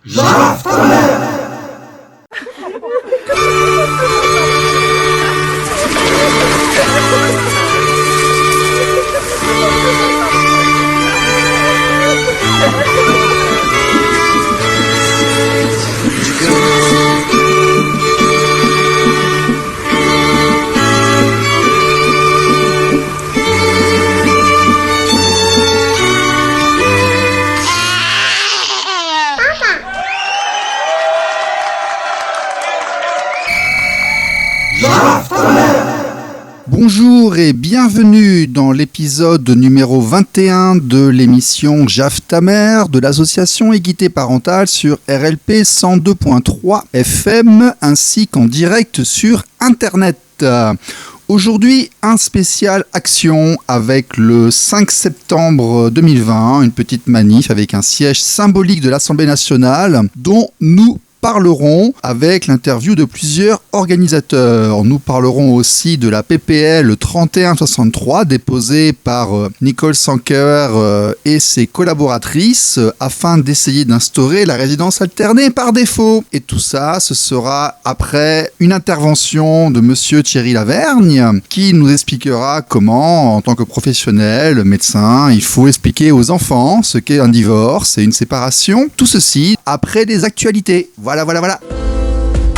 Jaf ta mère! Bonjour et bienvenue dans l'épisode numéro 21 de l'émission Jaf ta mère de l'association Équité Parentale sur RLP 102.3 FM ainsi qu'en direct sur Internet. Aujourd'hui, un spécial action avec le 5 septembre 2020, une petite manif avec un siège symbolique de l'Assemblée nationale dont nous parlerons avec l'interview de plusieurs organisateurs. Nous parlerons aussi de la PPL 3163 déposée par Nicole Sanker et ses collaboratrices afin d'essayer d'instaurer la résidence alternée par défaut. Et tout ça, ce sera après une intervention de monsieur Thierry Lavergne qui nous expliquera comment, en tant que professionnel, médecin, il faut expliquer aux enfants ce qu'est un divorce et une séparation. Tout ceci après les actualités. Voilà.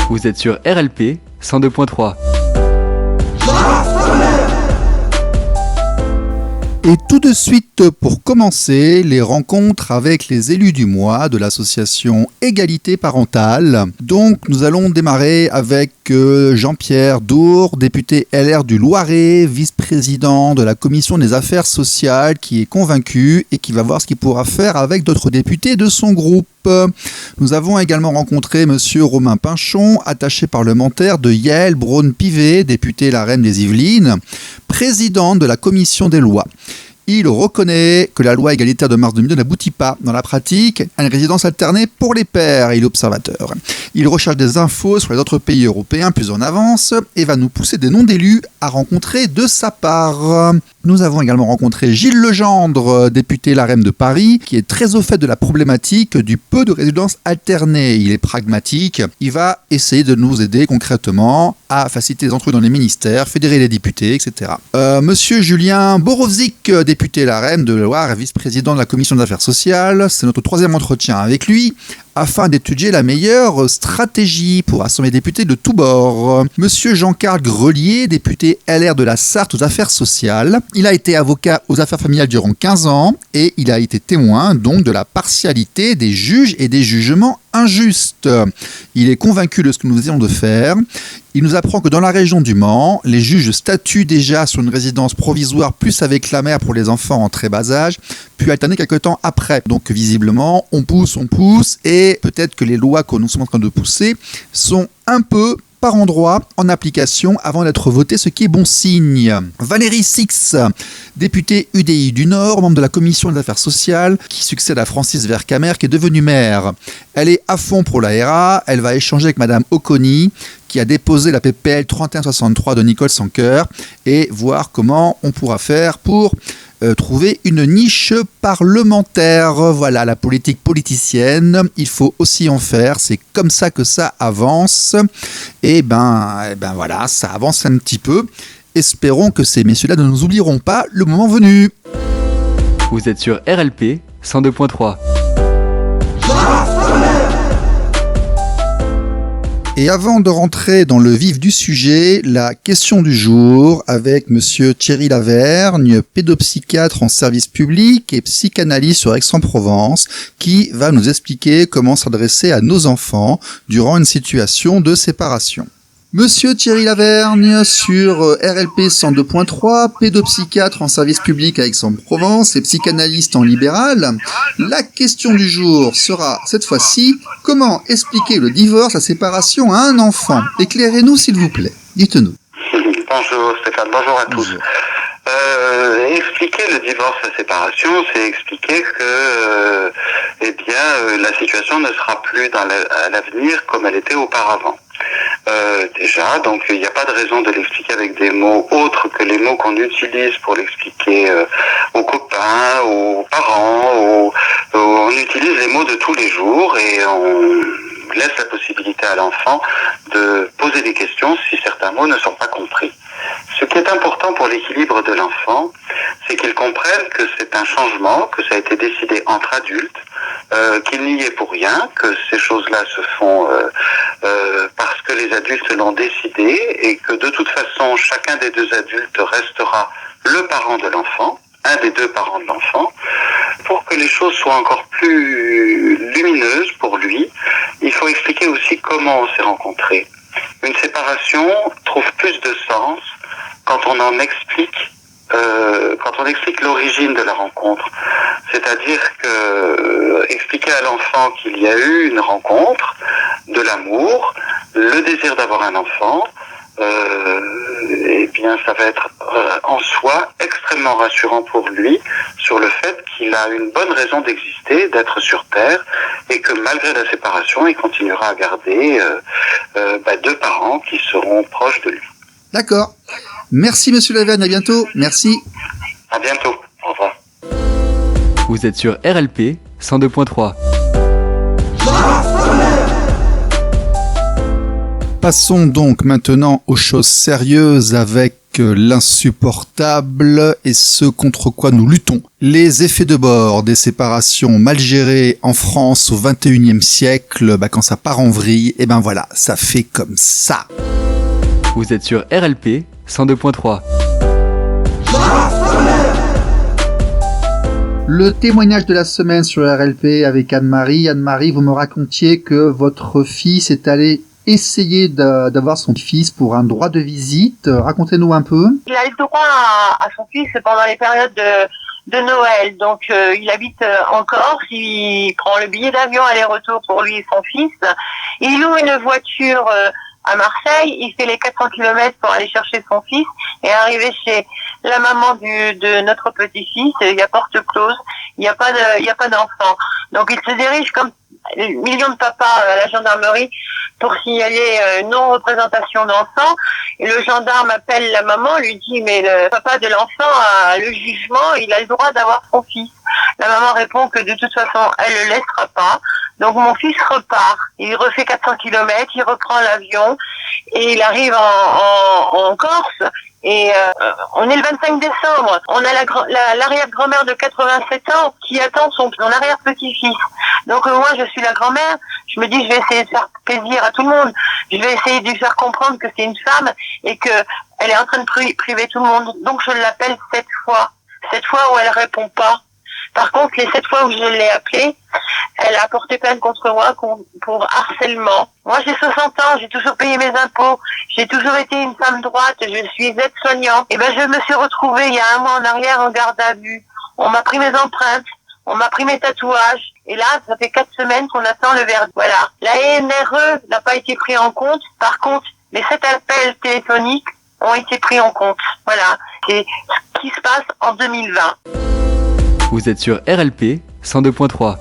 Vous êtes sur RLP 102.3. Et tout de suite, pour commencer, les rencontres avec les élus du mois de l'association Égalité Parentale. Donc, nous allons démarrer avec Jean-Pierre Dour, député LR du Loiret, vice-président de la commission des affaires sociales, qui est convaincu et qui va voir ce qu'il pourra faire avec d'autres députés de son groupe. Nous avons également rencontré monsieur Romain Pinchon, attaché parlementaire de Yaël Braun-Pivet, député LaREM des Yvelines, président de la commission des lois. Il reconnaît que la loi égalitaire de mars 2002 n'aboutit pas dans la pratique à une résidence alternée pour les pères. Il est observateur. Il recherche des infos sur les autres pays européens plus en avance et va nous pousser des noms d'élus à rencontrer de sa part. Nous avons également rencontré Gilles Legendre, député LaREM de Paris, qui est très au fait de la problématique du peu de résidences alternées. Il est pragmatique. Il va essayer de nous aider concrètement à faciliter les entrées dans les ministères, fédérer les députés, etc. Monsieur Julien Borovzik, député LaREM de Loire, vice-président de la commission des affaires sociales. C'est notre troisième entretien avec lui, afin d'étudier la meilleure stratégie pour assembler des députés de tous bords. Monsieur Jean-Carl Grelier, député LR de la Sarthe aux affaires sociales. Il a été avocat aux affaires familiales durant 15 ans et il a été témoin donc de la partialité des juges et des jugements injustes. Il est convaincu de ce que nous essayons de faire. Il nous apprend que dans la région du Mans, les juges statuent déjà sur une résidence provisoire plus avec la mère pour les enfants en très bas âge, puis alterner quelques temps après. Donc visiblement, on pousse, et peut-être que les lois que nous sommes en train de pousser sont un peu par endroit en application avant d'être votées, ce qui est bon signe. Valérie Six, députée UDI du Nord, membre de la commission des affaires sociales, qui succède à Francis Vercamer, qui est devenue maire. Elle est à fond pour l'ARA, elle va échanger avec madame Oconi, qui a déposé la PPL 3163 de Nicole Sanker, et voir comment on pourra faire pour trouver une niche parlementaire. Voilà, la politique politicienne, il faut aussi en faire, c'est comme ça que ça avance. Et voilà, ça avance un petit peu. Espérons que ces messieurs-là ne nous oublieront pas le moment venu. Vous êtes sur RLP 102.3. Et avant de rentrer dans le vif du sujet, la question du jour avec monsieur Thierry Lavergne, pédopsychiatre en service public et psychanalyste sur Aix-en-Provence, qui va nous expliquer comment s'adresser à nos enfants durant une situation de séparation. Monsieur Thierry Lavergne sur RLP 102.3, pédopsychiatre en service public à Aix-en-Provence et psychanalyste en libéral. La question du jour sera cette fois-ci, comment expliquer le divorce, la séparation à un enfant? Éclairez-nous s'il vous plaît, dites-nous. Bonjour Stéphane, bonjour à tous. Expliquer le divorce, la séparation, c'est expliquer que la situation ne sera plus à l'avenir comme elle était auparavant. déjà, donc il n'y a pas de raison de l'expliquer avec des mots autres que les mots qu'on utilise pour l'expliquer aux copains, aux parents, on utilise les mots de tous les jours et on laisse la possibilité à l'enfant de poser des questions si certains mots ne sont pas compris. Ce qui est important pour l'équilibre de l'enfant, c'est qu'il comprenne que c'est un changement, que ça a été décidé entre adultes, qu'il n'y est pour rien, que ces choses-là se font parce que les adultes l'ont décidé et que de toute façon, chacun des deux adultes restera le parent de l'enfant, un des deux parents de l'enfant. Pour que les choses soient encore plus lumineuses pour lui, il faut expliquer aussi comment on s'est rencontrés. Une séparation trouve plus de sens quand on en explique quand on explique l'origine de la rencontre. C'est-à-dire que expliquer à l'enfant qu'il y a eu une rencontre, de l'amour, le désir d'avoir un enfant, eh bien ça va être en soi extrêmement rassurant pour lui sur le fait qu'il a une bonne raison d'exister, d'être sur Terre, et que malgré la séparation, il continuera à garder deux parents qui seront proches de lui. D'accord. Merci Monsieur Lavergne, à bientôt. Merci. À bientôt. Au revoir. Vous êtes sur RLP 102.3. Passons donc maintenant aux choses sérieuses avec l'insupportable et ce contre quoi nous luttons. Les effets de bord des séparations mal gérées en France au XXIe siècle, quand ça part en vrille, et ben voilà, ça fait comme ça. Vous êtes sur RLP 102.3. Le témoignage de la semaine sur RLP avec Anne-Marie. Anne-Marie, vous me racontiez que votre fils est allé essayer d'avoir son fils pour un droit de visite. Racontez-nous un peu. Il a le droit à son fils pendant les périodes de Noël. Donc, il habite en Corse. Il prend le billet d'avion aller-retour pour lui et son fils. Il loue une voiture à Marseille. Il fait les 400 km pour aller chercher son fils et arriver chez la maman de notre petit-fils. Il y a porte close. Il n'y a pas d'enfant. Donc, il se dirige comme millions de papas à la gendarmerie pour signaler non-représentation d'enfant. Et le gendarme appelle la maman, lui dit mais le papa de l'enfant a le jugement, il a le droit d'avoir son fils. La maman répond que de toute façon elle le laissera pas. Donc mon fils repart, il refait 400 km, il reprend l'avion et il arrive en Corse. Et on est le 25 décembre. On a l'arrière-grand-mère de 87 ans qui attend son arrière-petit-fils. Donc moi, je suis la grand-mère. Je me dis, je vais essayer de faire plaisir à tout le monde. Je vais essayer de lui faire comprendre que c'est une femme et que elle est en train de priver tout le monde. Donc je l'appelle 7 fois. 7 fois où elle répond pas. Par contre, les 7 fois où je l'ai appelée, elle a porté plainte contre moi pour harcèlement. Moi, j'ai 60 ans, j'ai toujours payé mes impôts, j'ai toujours été une femme droite, je suis aide-soignante. Et je me suis retrouvée il y a un mois en arrière en garde à vue. On m'a pris mes empreintes, on m'a pris mes tatouages. Et là, ça fait 4 semaines qu'on attend le verdict. Voilà. La NRE n'a pas été pris en compte. Par contre, les 7 appels téléphoniques ont été pris en compte. Voilà. C'est ce qui se passe en 2020. Vous êtes sur RLP 102.3.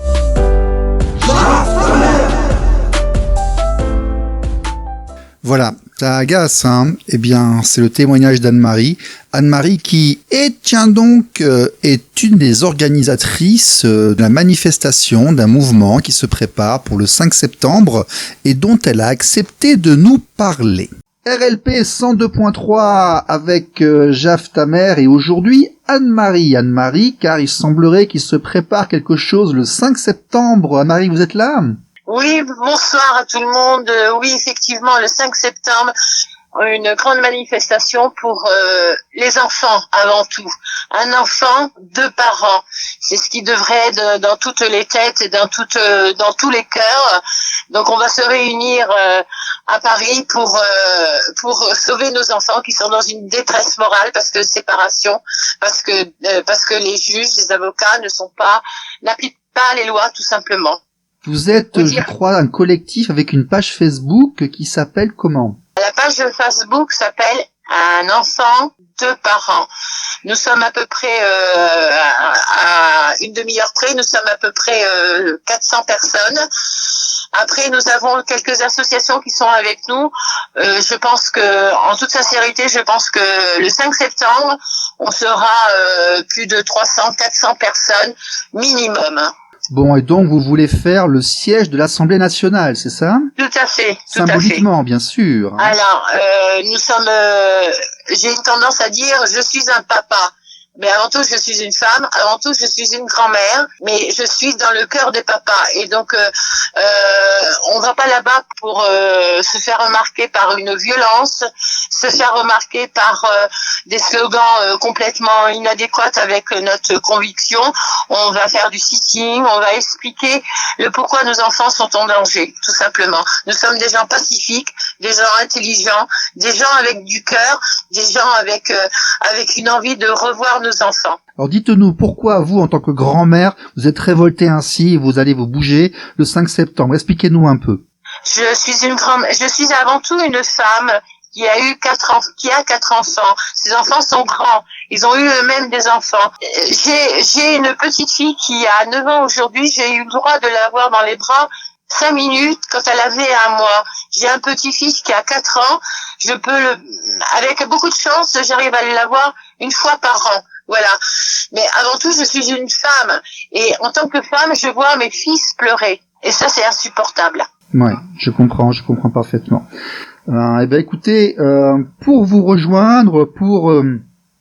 Voilà, ça agace, hein. Eh bien, c'est le témoignage d'Anne-Marie. Anne-Marie qui est une des organisatrices de la manifestation d'un mouvement qui se prépare pour le 5 septembre et dont elle a accepté de nous parler. RLP 102.3 avec Jaf Tamer et aujourd'hui Anne-Marie. Anne-Marie, car il semblerait qu'il se prépare quelque chose le 5 septembre. Anne-Marie, vous êtes là ? Oui, bonsoir à tout le monde. Oui, effectivement, le 5 septembre, une grande manifestation pour les enfants avant tout. Un enfant, 2 parents. C'est ce qui devrait être dans toutes les têtes et dans tous les cœurs. Donc on va se réunir à Paris pour sauver nos enfants qui sont dans une détresse morale parce que séparation, parce que les juges, les avocats n'appliquent pas les lois tout simplement. Vous êtes, je crois, un collectif avec une page Facebook qui s'appelle comment ? La page de Facebook s'appelle Un enfant, 2 parents. Nous sommes à peu près à une demi-heure près, nous sommes à peu près 400 personnes. Après, nous avons quelques associations qui sont avec nous. Je pense que, en toute sincérité, je pense que le 5 septembre, on sera plus de 300, 400 personnes minimum. Bon, et donc vous voulez faire le siège de l'Assemblée nationale, c'est ça? Tout à fait. Symboliquement, bien sûr. Alors, nous sommes. J'ai une tendance à dire, je suis un papa. Mais avant tout, je suis une femme. Avant tout, je suis une grand-mère. Mais je suis dans le cœur des papas. Et donc, on va pas là-bas pour se faire remarquer par une violence, se faire remarquer par des slogans complètement inadéquats avec notre conviction. On va faire du sitting. On va expliquer le pourquoi nos enfants sont en danger, tout simplement. Nous sommes des gens pacifiques, des gens intelligents, des gens avec du cœur, des gens avec une envie de revoir nos enfants. Alors dites-nous, pourquoi vous, en tant que grand-mère, vous êtes révoltée ainsi et vous allez vous bouger le 5 septembre? Expliquez-nous un peu. Je suis avant tout une femme qui a 4 enfants. Ces enfants sont grands. Ils ont eu eux-mêmes des enfants. J'ai une petite fille qui a 9 ans aujourd'hui. J'ai eu le droit de l'avoir dans les bras 5 minutes quand elle avait 1 mois. J'ai un petit-fils qui a 4 ans. Avec beaucoup de chance, j'arrive à l'avoir 1 fois par an. Voilà. Mais avant tout, je suis une femme. Et en tant que femme, je vois mes fils pleurer. Et ça, c'est insupportable. Ouais, je comprends parfaitement. Eh ben, écoutez, pour vous rejoindre,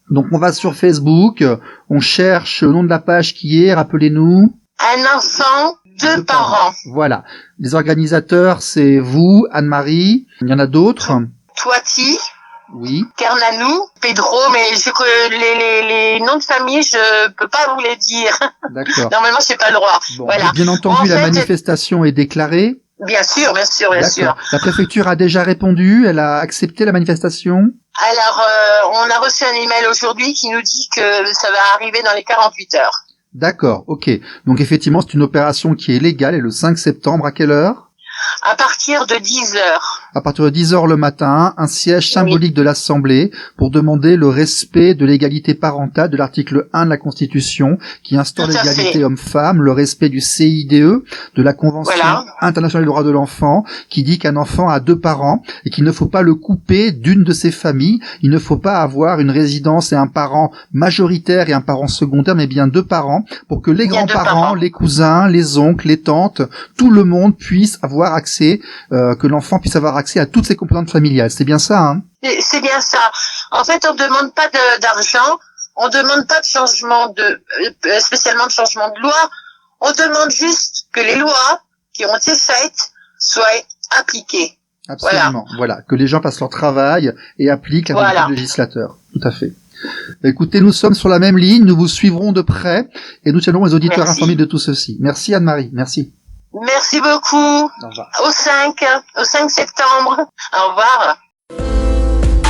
donc on va sur Facebook, on cherche le nom de la page qui est, rappelez-nous. Un enfant, 2 parents. Voilà. Les organisateurs, c'est vous, Anne-Marie. Il y en a d'autres. Toiti. Oui. Kernanou, Pedro, mais les noms de famille, je peux pas vous les dire. D'accord. Normalement, j'ai pas le droit. Bon, voilà. Bien entendu, la manifestation est déclarée. Bien sûr. La préfecture a déjà répondu, elle a accepté la manifestation. Alors, on a reçu un email aujourd'hui qui nous dit que ça va arriver dans les 48 heures. D'accord, ok. Donc effectivement, c'est une opération qui est légale et le 5 septembre, à quelle heure? À partir de 10 heures. À partir de 10 heures le matin, un siège symbolique de l'Assemblée pour demander le respect de l'égalité parentale de l'article 1 de la Constitution qui instaure l'égalité homme-femme, le respect du CIDE, de la Convention internationale des droits de l'enfant qui dit qu'un enfant a 2 parents et qu'il ne faut pas le couper d'une de ses familles. Il ne faut pas avoir une résidence et un parent majoritaire et un parent secondaire, mais bien 2 parents pour que les grands-parents, les cousins, les oncles, les tantes, tout le monde puisse avoir accès, que l'enfant puisse avoir accès à toutes ses composantes familiales. C'est bien ça, hein? C'est bien ça. En fait, on demande pas d'argent, on demande pas de changement spécialement de changement de loi. On demande juste que les lois qui ont été faites soient appliquées. Absolument. Voilà. Que les gens fassent leur travail et appliquent la volonté du législateur. Tout à fait. Écoutez, nous sommes sur la même ligne, nous vous suivrons de près et nous tiendrons les auditeurs informés de tout ceci. Merci Anne-Marie. Merci. Merci beaucoup. Au 5 septembre. Au revoir.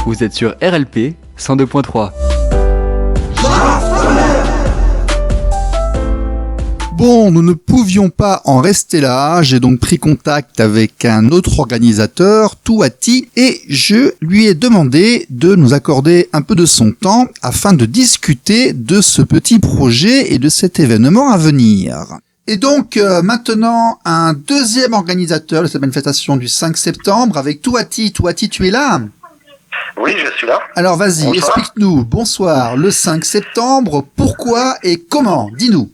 Vous êtes sur RLP 102.3. Bon, nous ne pouvions pas en rester là. J'ai donc pris contact avec un autre organisateur, Touati, et je lui ai demandé de nous accorder un peu de son temps afin de discuter de ce petit projet et de cet événement à venir. Et donc, maintenant, un deuxième organisateur de cette manifestation du 5 septembre avec Touati. Touati, tu es là? Oui, je suis là. Alors, vas-y, explique-nous. Bonsoir. Le 5 septembre, pourquoi et comment? Dis-nous.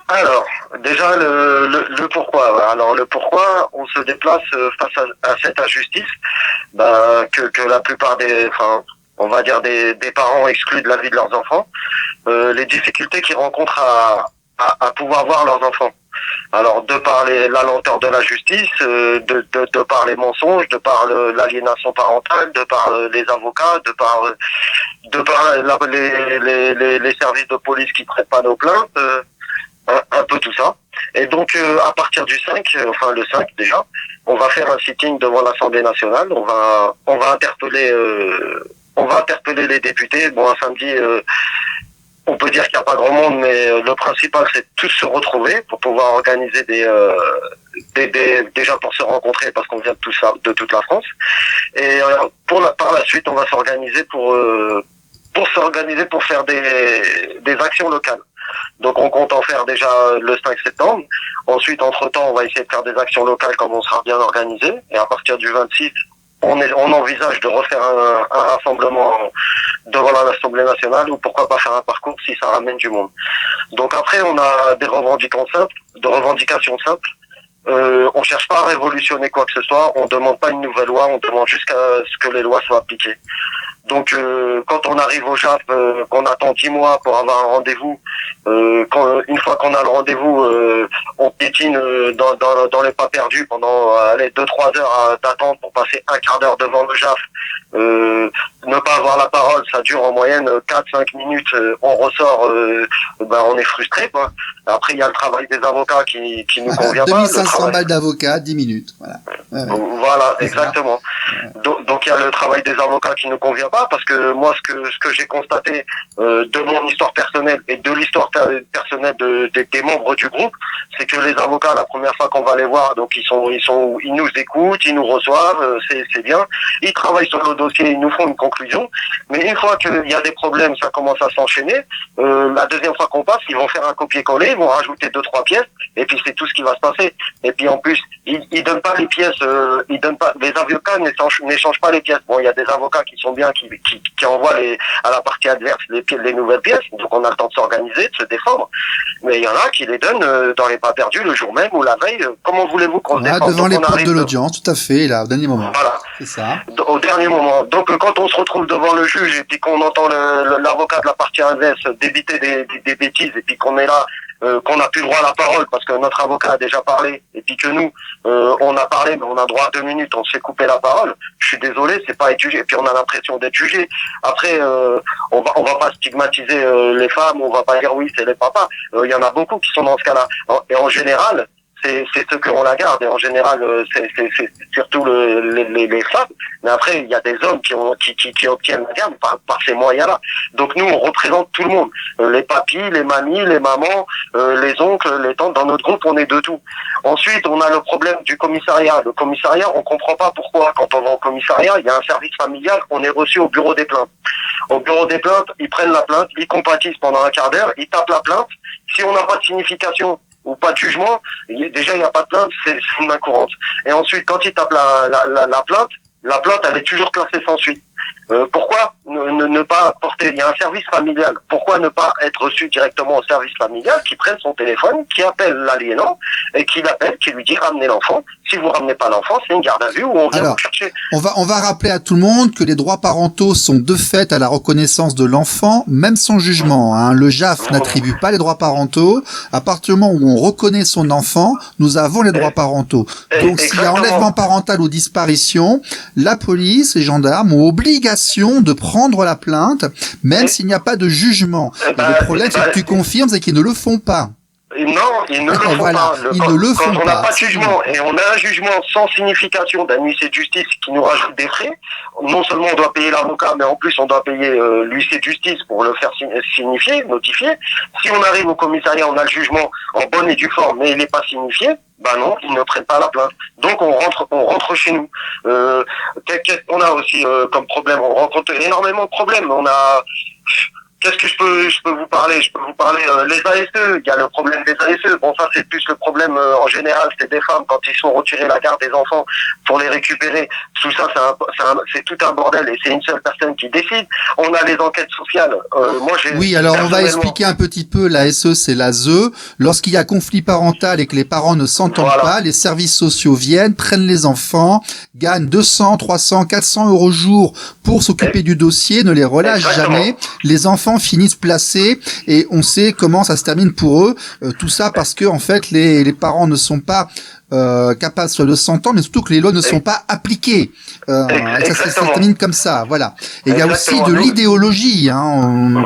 Alors, déjà, le pourquoi. Alors, le pourquoi, on se déplace face à cette injustice, que la plupart on va dire des parents excluent de la vie de leurs enfants, les difficultés qu'ils rencontrent à pouvoir voir leurs enfants. Alors, de par la lenteur de la justice, de par les mensonges, de par l'aliénation parentale, de par les avocats, de par les services de police qui traitent pas nos plaintes, un peu tout ça. Et donc, à partir du 5, le 5 déjà, on va faire un sitting devant l'Assemblée nationale. On va interpeller les députés. Bon, un samedi, on peut dire qu'il n'y a pas grand monde, mais le principal, c'est de tous se retrouver pour pouvoir organiser déjà pour se rencontrer, parce qu'on vient de toute la France. Et par la suite, on va s'organiser pour faire des actions locales. Donc on compte en faire déjà le 5 septembre. Ensuite, entre-temps, on va essayer de faire des actions locales comme on sera bien organisé. Et à partir du 26, on envisage de refaire un rassemblement devant l'Assemblée nationale, ou pourquoi pas faire un parcours si ça ramène du monde. Donc après, on a des revendications simples. On cherche pas à révolutionner quoi que ce soit, on demande pas une nouvelle loi, on demande juste ce que les lois soient appliquées. Donc quand on arrive au JAF, qu'on attend 10 mois pour avoir un rendez-vous, une fois qu'on a le rendez-vous, on piétine dans les pas perdus pendant 2-3 heures d'attente pour passer un quart d'heure devant le JAF. Ne pas avoir la parole, ça dure en moyenne 4-5 minutes, on ressort, on est frustré, quoi. Après, il y a le travail des avocats qui nous convient pas. 2500 balles d'avocat, 10 minutes. Voilà. Voilà, exactement. Donc il y a le travail des avocats qui ne convient pas, parce que moi, ce que j'ai constaté de mon histoire personnelle et de l'histoire personnelle des membres du groupe, c'est que les avocats, la première fois qu'on va les voir, donc ils nous écoutent, ils nous reçoivent, c'est bien. Ils travaillent sur le dossier, ils nous font une conclusion. Mais une fois qu'il y a des problèmes, ça commence à s'enchaîner. La deuxième fois qu'on passe, ils vont faire un copier-coller, ils vont rajouter 2-3 pièces, et puis c'est tout ce qui va se passer. Et puis en plus, ils donnent pas les pièces, les avocats n'échangent pas les pièces. Bon, il y a des avocats qui sont bien, qui envoient à la partie adverse les nouvelles pièces, donc on a le temps de s'organiser, de se défendre. Mais il y en a qui les donnent dans les pas perdus le jour même ou la veille. Comment voulez-vous qu'on se défende? Devant les portes de l'audience, tout à fait, là, au dernier moment. Voilà. C'est ça. Au dernier moment. Donc quand on se retrouve devant le juge et puis qu'on entend l'avocat de la partie adverse débiter des bêtises, et puis qu'on est là, qu'on n'a plus le droit à la parole parce que notre avocat a déjà parlé, et puis que nous, on a parlé, mais on a droit à 2 minutes, on se fait couper la parole. Je suis désolé, c'est pas être jugé. Et puis on a l'impression d'être jugé. Après, on va pas stigmatiser les femmes, on va pas dire oui, c'est les papas. Il y en a beaucoup qui sont dans ce cas-là. Et en général, c'est ceux qui ont la garde, et en général c'est surtout les femmes. Mais après il y a des hommes qui obtiennent la garde par ces moyens-là. Donc nous on représente tout le monde, les papis, les mamies, les mamans, les oncles, les tantes. Dans notre groupe on est de tout. Ensuite on a le problème du commissariat. Le commissariat, on comprend pas pourquoi quand on va au commissariat, il y a un service familial, on est reçu au bureau des plaintes. Au bureau des plaintes, ils prennent la plainte, ils compatissent pendant un quart d'heure, ils tapent la plainte. Si on n'a pas de signification ou pas de jugement, déjà il n'y a pas de plainte, c'est une main courante. Et ensuite, quand ils tapent la plainte elle est toujours classée sans suite. Pourquoi ne pas porter, il y a un service familial, pourquoi ne pas être reçu directement au service familial, qui prenne son téléphone, qui appelle l'aliénant, et qui l'appelle, qui lui dit ramenez l'enfant. Si vous ramenez pas l'enfant, c'est une garde à vue où on vient vous chercher. On va rappeler à tout le monde que les droits parentaux sont de fait à la reconnaissance de l'enfant, même sans jugement. Hein. Le JAF n'attribue pas les droits parentaux. À partir du moment où on reconnaît son enfant, nous avons les droits parentaux. Donc s'il y a enlèvement parental ou disparition, la police, les gendarmes ont obligation de prendre la plainte, même s'il n'y a pas de jugement. Le problème, c'est que tu confirmes, c'est qu'ils ne le font pas. Non, ils ne le font pas. Quand on n'a pas de jugement et on a un jugement sans signification d'un huissier de justice qui nous rajoute des frais, non seulement on doit payer l'avocat, mais en plus on doit payer l'huissier de justice pour le faire signifier, notifier. Si on arrive au commissariat, on a le jugement en bonne et due forme, mais il n'est pas signifié, ben non, ils ne prennent pas la plainte. Donc on rentre chez nous. Qu'est-ce qu'on a aussi comme problème? On rencontre énormément de problèmes. Qu'est-ce que je peux vous parler? Je peux vous parler les ASE. Il y a le problème des ASE. Bon, ça c'est plus le problème en général, c'est des femmes quand ils sont retirés la garde des enfants pour les récupérer. Tout ça, c'est tout un bordel et c'est une seule personne qui décide. On a les enquêtes sociales. Oui, alors on va expliquer un petit peu. L'ASE, c'est l'ASE. Lorsqu'il y a conflit parental et que les parents ne s'entendent pas, les services sociaux viennent, prennent les enfants, gagnent 200, 300, 400 € jour pour s'occuper du dossier, ne les relâchent jamais. Les enfants finissent placés et on sait comment ça se termine pour eux. Tout ça parce que en fait les parents ne sont pas capables soit de s'entendre, mais surtout que les lois ne sont pas appliquées. Ça se termine comme ça, voilà. Et il y a aussi de l'idéologie,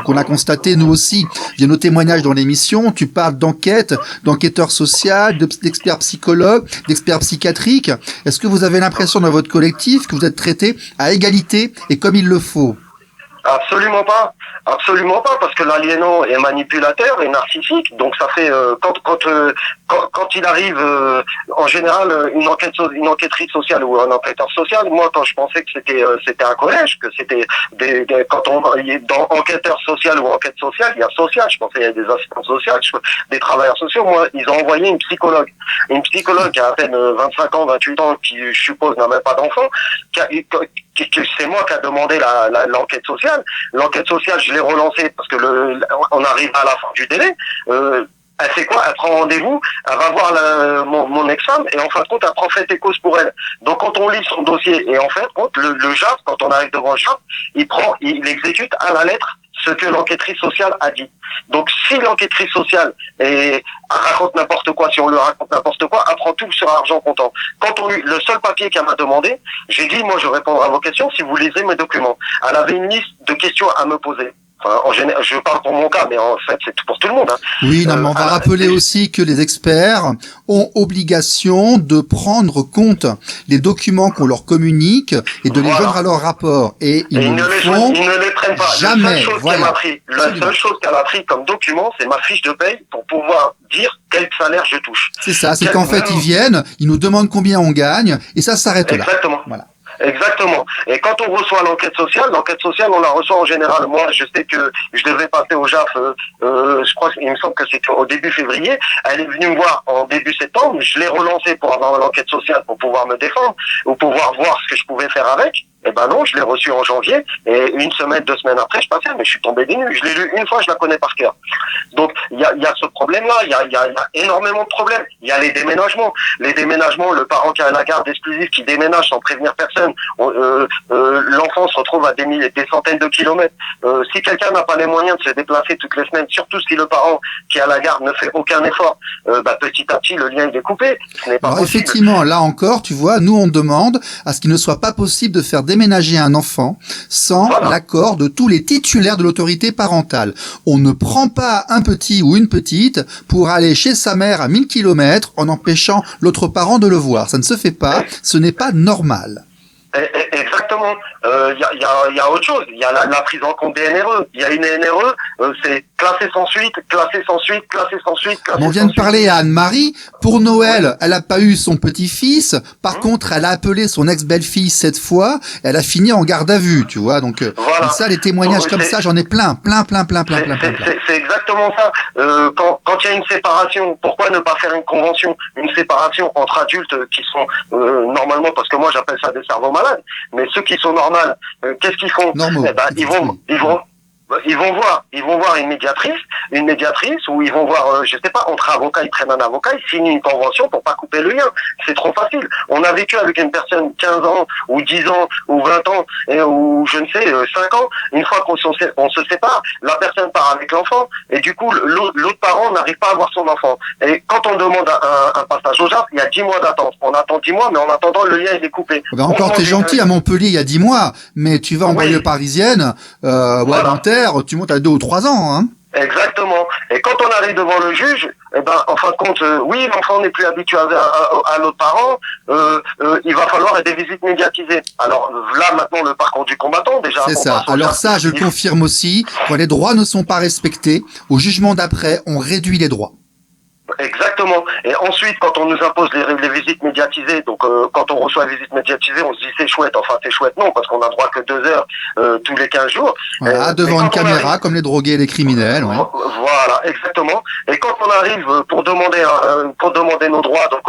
qu'on a constaté nous aussi via nos témoignages dans l'émission. Tu parles d'enquêteurs sociaux, d'experts psychologues, d'experts psychiatriques. Est-ce que vous avez l'impression dans votre collectif que vous êtes traités à égalité et comme il le faut? Absolument pas. Absolument pas, parce que l'aliénant est manipulateur et narcissique. Donc ça fait quand quand il arrive, en général, une enquêtrice sociale ou un enquêteur social, moi, quand je pensais que c'était un collège, que c'était quand dans enquêteur social ou enquête sociale, il y a social, je pensais il y a des assistants sociaux, des travailleurs sociaux. Moi, ils ont envoyé une psychologue qui a à peine 25 ans, 28 ans, qui, je suppose, n'a même pas d'enfant, c'est moi qui a demandé l'enquête sociale. L'enquête sociale, je l'ai relancée parce que on arrive à la fin du délai. Elle fait quoi? Elle prend rendez-vous, elle va voir mon ex-femme et en fin de compte, elle prend fait et cause pour elle. Donc quand on lit son dossier et en fait, le JAF, quand on arrive devant le JAF, il exécute à la lettre ce que l'enquêtrice sociale a dit. Donc si l'enquêtrice sociale raconte n'importe quoi, si on lui raconte n'importe quoi, elle prend tout sur argent comptant. Le seul papier qu'elle m'a demandé, j'ai dit, moi je répondrai à vos questions si vous lisez mes documents. Elle avait une liste de questions à me poser. Enfin, en général, je parle pour mon cas, mais en fait, c'est pour tout le monde. Hein. Oui, non, mais on va rappeler aussi que les experts ont obligation de prendre compte les documents qu'on leur communique et de les joindre à leur rapport. Et ils ne les prennent pas. Jamais. La seule chose qu'elle a pris comme document, c'est ma fiche de paye pour pouvoir dire quel salaire je touche. C'est ça, c'est qu'en fait, ils viennent, ils nous demandent combien on gagne, et ça s'arrête là. Exactement. Voilà. Exactement. Et quand on reçoit l'enquête sociale, on la reçoit en général. Moi, je sais que je devais passer au JAF, je crois, il me semble que c'était au début février. Elle est venue me voir en début septembre. Je l'ai relancée pour avoir l'enquête sociale pour pouvoir me défendre ou pouvoir voir ce que je pouvais faire avec. Eh ben non, je l'ai reçu en janvier et une semaine, 2 semaines après, je passais, mais je suis tombé des nues. Je l'ai lu une fois, je la connais par cœur. Donc il y a ce problème-là, il y a énormément de problèmes. Il y a les déménagements, le parent qui a la garde exclusive qui déménage sans prévenir personne. L'enfant se retrouve à des centaines de kilomètres. Si quelqu'un n'a pas les moyens de se déplacer toutes les semaines, surtout si le parent qui a la garde ne fait aucun effort, petit à petit le lien il est coupé. Ce n'est pas possible. Effectivement, là encore, tu vois, nous on demande à ce qu'il ne soit pas possible de faire déménager un enfant sans l'accord de tous les titulaires de l'autorité parentale. On ne prend pas un petit ou une petite pour aller chez sa mère à 1000 kilomètres en empêchant l'autre parent de le voir. Ça ne se fait pas, ce n'est pas normal. Exactement. Il y a autre chose. Il y a la prise en compte des NRE. Il y a une NRE, c'est classé sans suite, classé sans suite, classé sans suite. On vient de parler à Anne-Marie. Pour Noël, elle a pas eu son petit-fils. Par contre, elle a appelé son ex-belle-fille 7 fois. Elle a fini en garde à vue, tu vois. Donc, ça, les témoignages comme ça, j'en ai plein. C'est exactement ça. Quand il y a une séparation, pourquoi ne pas faire une convention, une séparation entre adultes qui sont normalement, parce que moi j'appelle ça des cerveaux malades, mais ceux qui sont normaux, qu'est-ce qu'ils font? Normaux. Ils vont voir une médiatrice, ou ils vont voir, je sais pas, entre avocats, ils prennent un avocat, ils signent une convention pour pas couper le lien. C'est trop facile. On a vécu avec une personne 15 ans, ou 10 ans, ou 20 ans, ou je ne sais, 5 ans. Une fois qu'on se sépare, la personne part avec l'enfant, et du coup, l'autre parent n'arrive pas à voir son enfant. Et quand on demande un passage au JAF, il y a 10 mois d'attente. On attend 10 mois, mais en attendant, le lien, il est coupé. Encore, t'es gentil, à Montpellier, il y a 10 mois, mais tu vas en banlieue parisienne, Nanterre, tu montes à 2 ou 3 ans, hein. Exactement. Et quand on arrive devant le juge, en fin de compte, oui, l'enfant n'est plus habitué à l'autre parent, il va falloir des visites médiatisées. Alors là, maintenant, le parcours du combattant, déjà... C'est ça. Alors ça, je confirme aussi, quand les droits ne sont pas respectés, au jugement d'après, on réduit les droits. Exactement. Et ensuite, quand on nous impose les visites médiatisées, donc quand on reçoit les visites médiatisées, on se dit c'est chouette. Enfin, c'est chouette non, parce qu'on a droit que 2 heures tous les 15 jours. Voilà, devant une caméra, comme les drogués et les criminels. Ouais. Voilà, exactement. Et quand on arrive pour demander nos droits, donc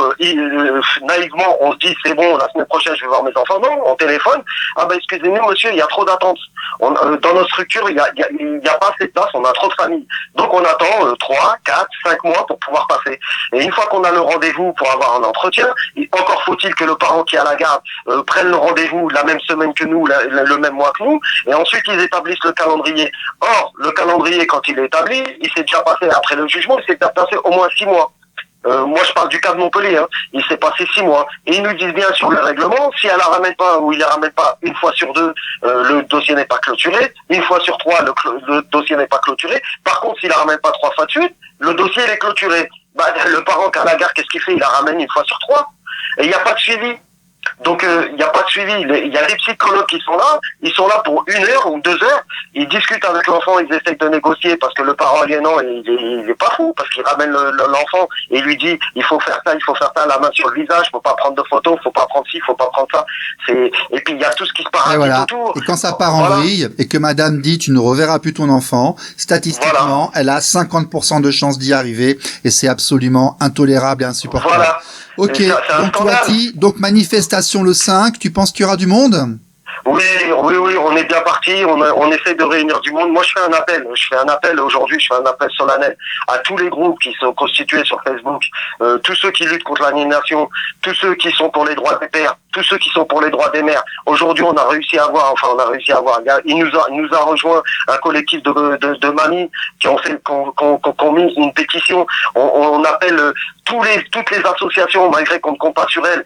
naïvement, on se dit c'est bon, la semaine prochaine je vais voir mes enfants. Non, on téléphone. Ah ben excusez-nous monsieur, il y a trop d'attentes. Dans notre structure, il y a pas assez de place, on a trop de familles. Donc on attend 3, 4, 5 mois pour pouvoir passer. Et une fois qu'on a le rendez-vous pour avoir un entretien, encore faut-il que le parent qui a la garde prenne le rendez-vous la même semaine que nous, le même mois que nous, et ensuite ils établissent le calendrier. Or, le calendrier, quand il est établi, il s'est déjà passé, après le jugement, il s'est déjà passé au moins 6 mois. Moi je parle du cas de Montpellier, hein. Il s'est passé 6 mois. Et ils nous disent bien sur le règlement, si elle la ramène pas ou il la ramène pas une fois sur 2, le dossier n'est pas clôturé. Une fois sur 3, le dossier n'est pas clôturé. Par contre, s'il la ramène pas 3 fois de suite, le dossier il est clôturé. Le parent qui a la garde, qu'est-ce qu'il fait? Il la ramène une fois sur 3. Et il n'y a pas de suivi. Donc il n'y a pas de suivi. Il y a des psychologues qui sont là. Ils sont là pour 1 heure ou 2 heures. Ils discutent avec l'enfant. Ils essayent de négocier parce que le parent aliénant, il est pas fou parce qu'il ramène l'enfant et il lui dit il faut faire ça, la main sur le visage, faut pas prendre de photos, faut pas prendre ci, faut pas prendre ça. Et puis il y a tout ce qui se passe autour. Et quand ça part en vrille et que madame dit tu ne reverras plus ton enfant, statistiquement, elle a 50% de chances d'y arriver et c'est absolument intolérable et insupportable. Voilà. Ok, donc Wati, donc manifestation le 5, tu penses qu'il y aura du monde ? Oui, on est bien parti, on essaie de réunir du monde. Moi, je fais un appel aujourd'hui, je fais un appel solennel à tous les groupes qui sont constitués sur Facebook, tous ceux qui luttent contre l'aliénation, tous ceux qui sont pour les droits des pères, tous ceux qui sont pour les droits des mères. Aujourd'hui, on a réussi à avoir. Il nous a rejoint un collectif de mamies qui ont mis une pétition. On appelle toutes les associations, malgré qu'on ne compte pas sur elles,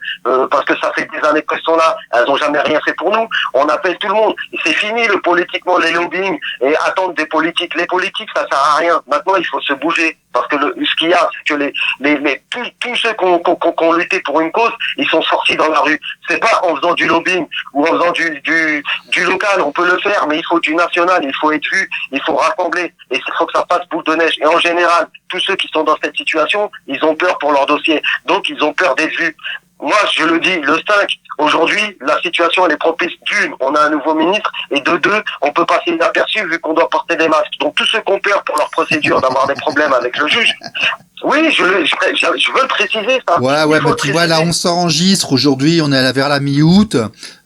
parce que ça fait des années qu'elles sont là, elles n'ont jamais rien fait pour nous. On appelle tout le monde. C'est fini le politiquement, les lobbying et attendre des politiques. Les politiques, ça sert à rien. Maintenant, il faut se bouger. Parce que ce qu'il y a, c'est que tous ceux qui ont lutté pour une cause, ils sont sortis dans la rue. C'est pas en faisant du lobbying ou en faisant du local, on peut le faire, mais il faut du national, il faut être vu, il faut rassembler. Et il faut que ça passe boule de neige. Et en général, tous ceux qui sont dans cette situation, ils ont peur pour leur dossier. Donc, ils ont peur d'être vus. Moi, je le dis, le 5, aujourd'hui, la situation, elle est propice. D'une, on a un nouveau ministre, et de 2, on peut passer inaperçu vu qu'on doit porter des masques. Donc, tous ceux qui ont peur pour leur procédure d'avoir des problèmes avec le juge, oui, je veux le préciser, ça. Ouais, bah tu vois, là, on s'enregistre. Aujourd'hui, on est vers la mi-août.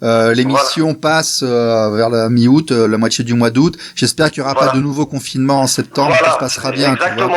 L'émission passe vers la mi-août, la moitié du mois d'août. J'espère qu'il n'y aura pas de nouveau confinement en septembre. Ça se passera bien. Exactement.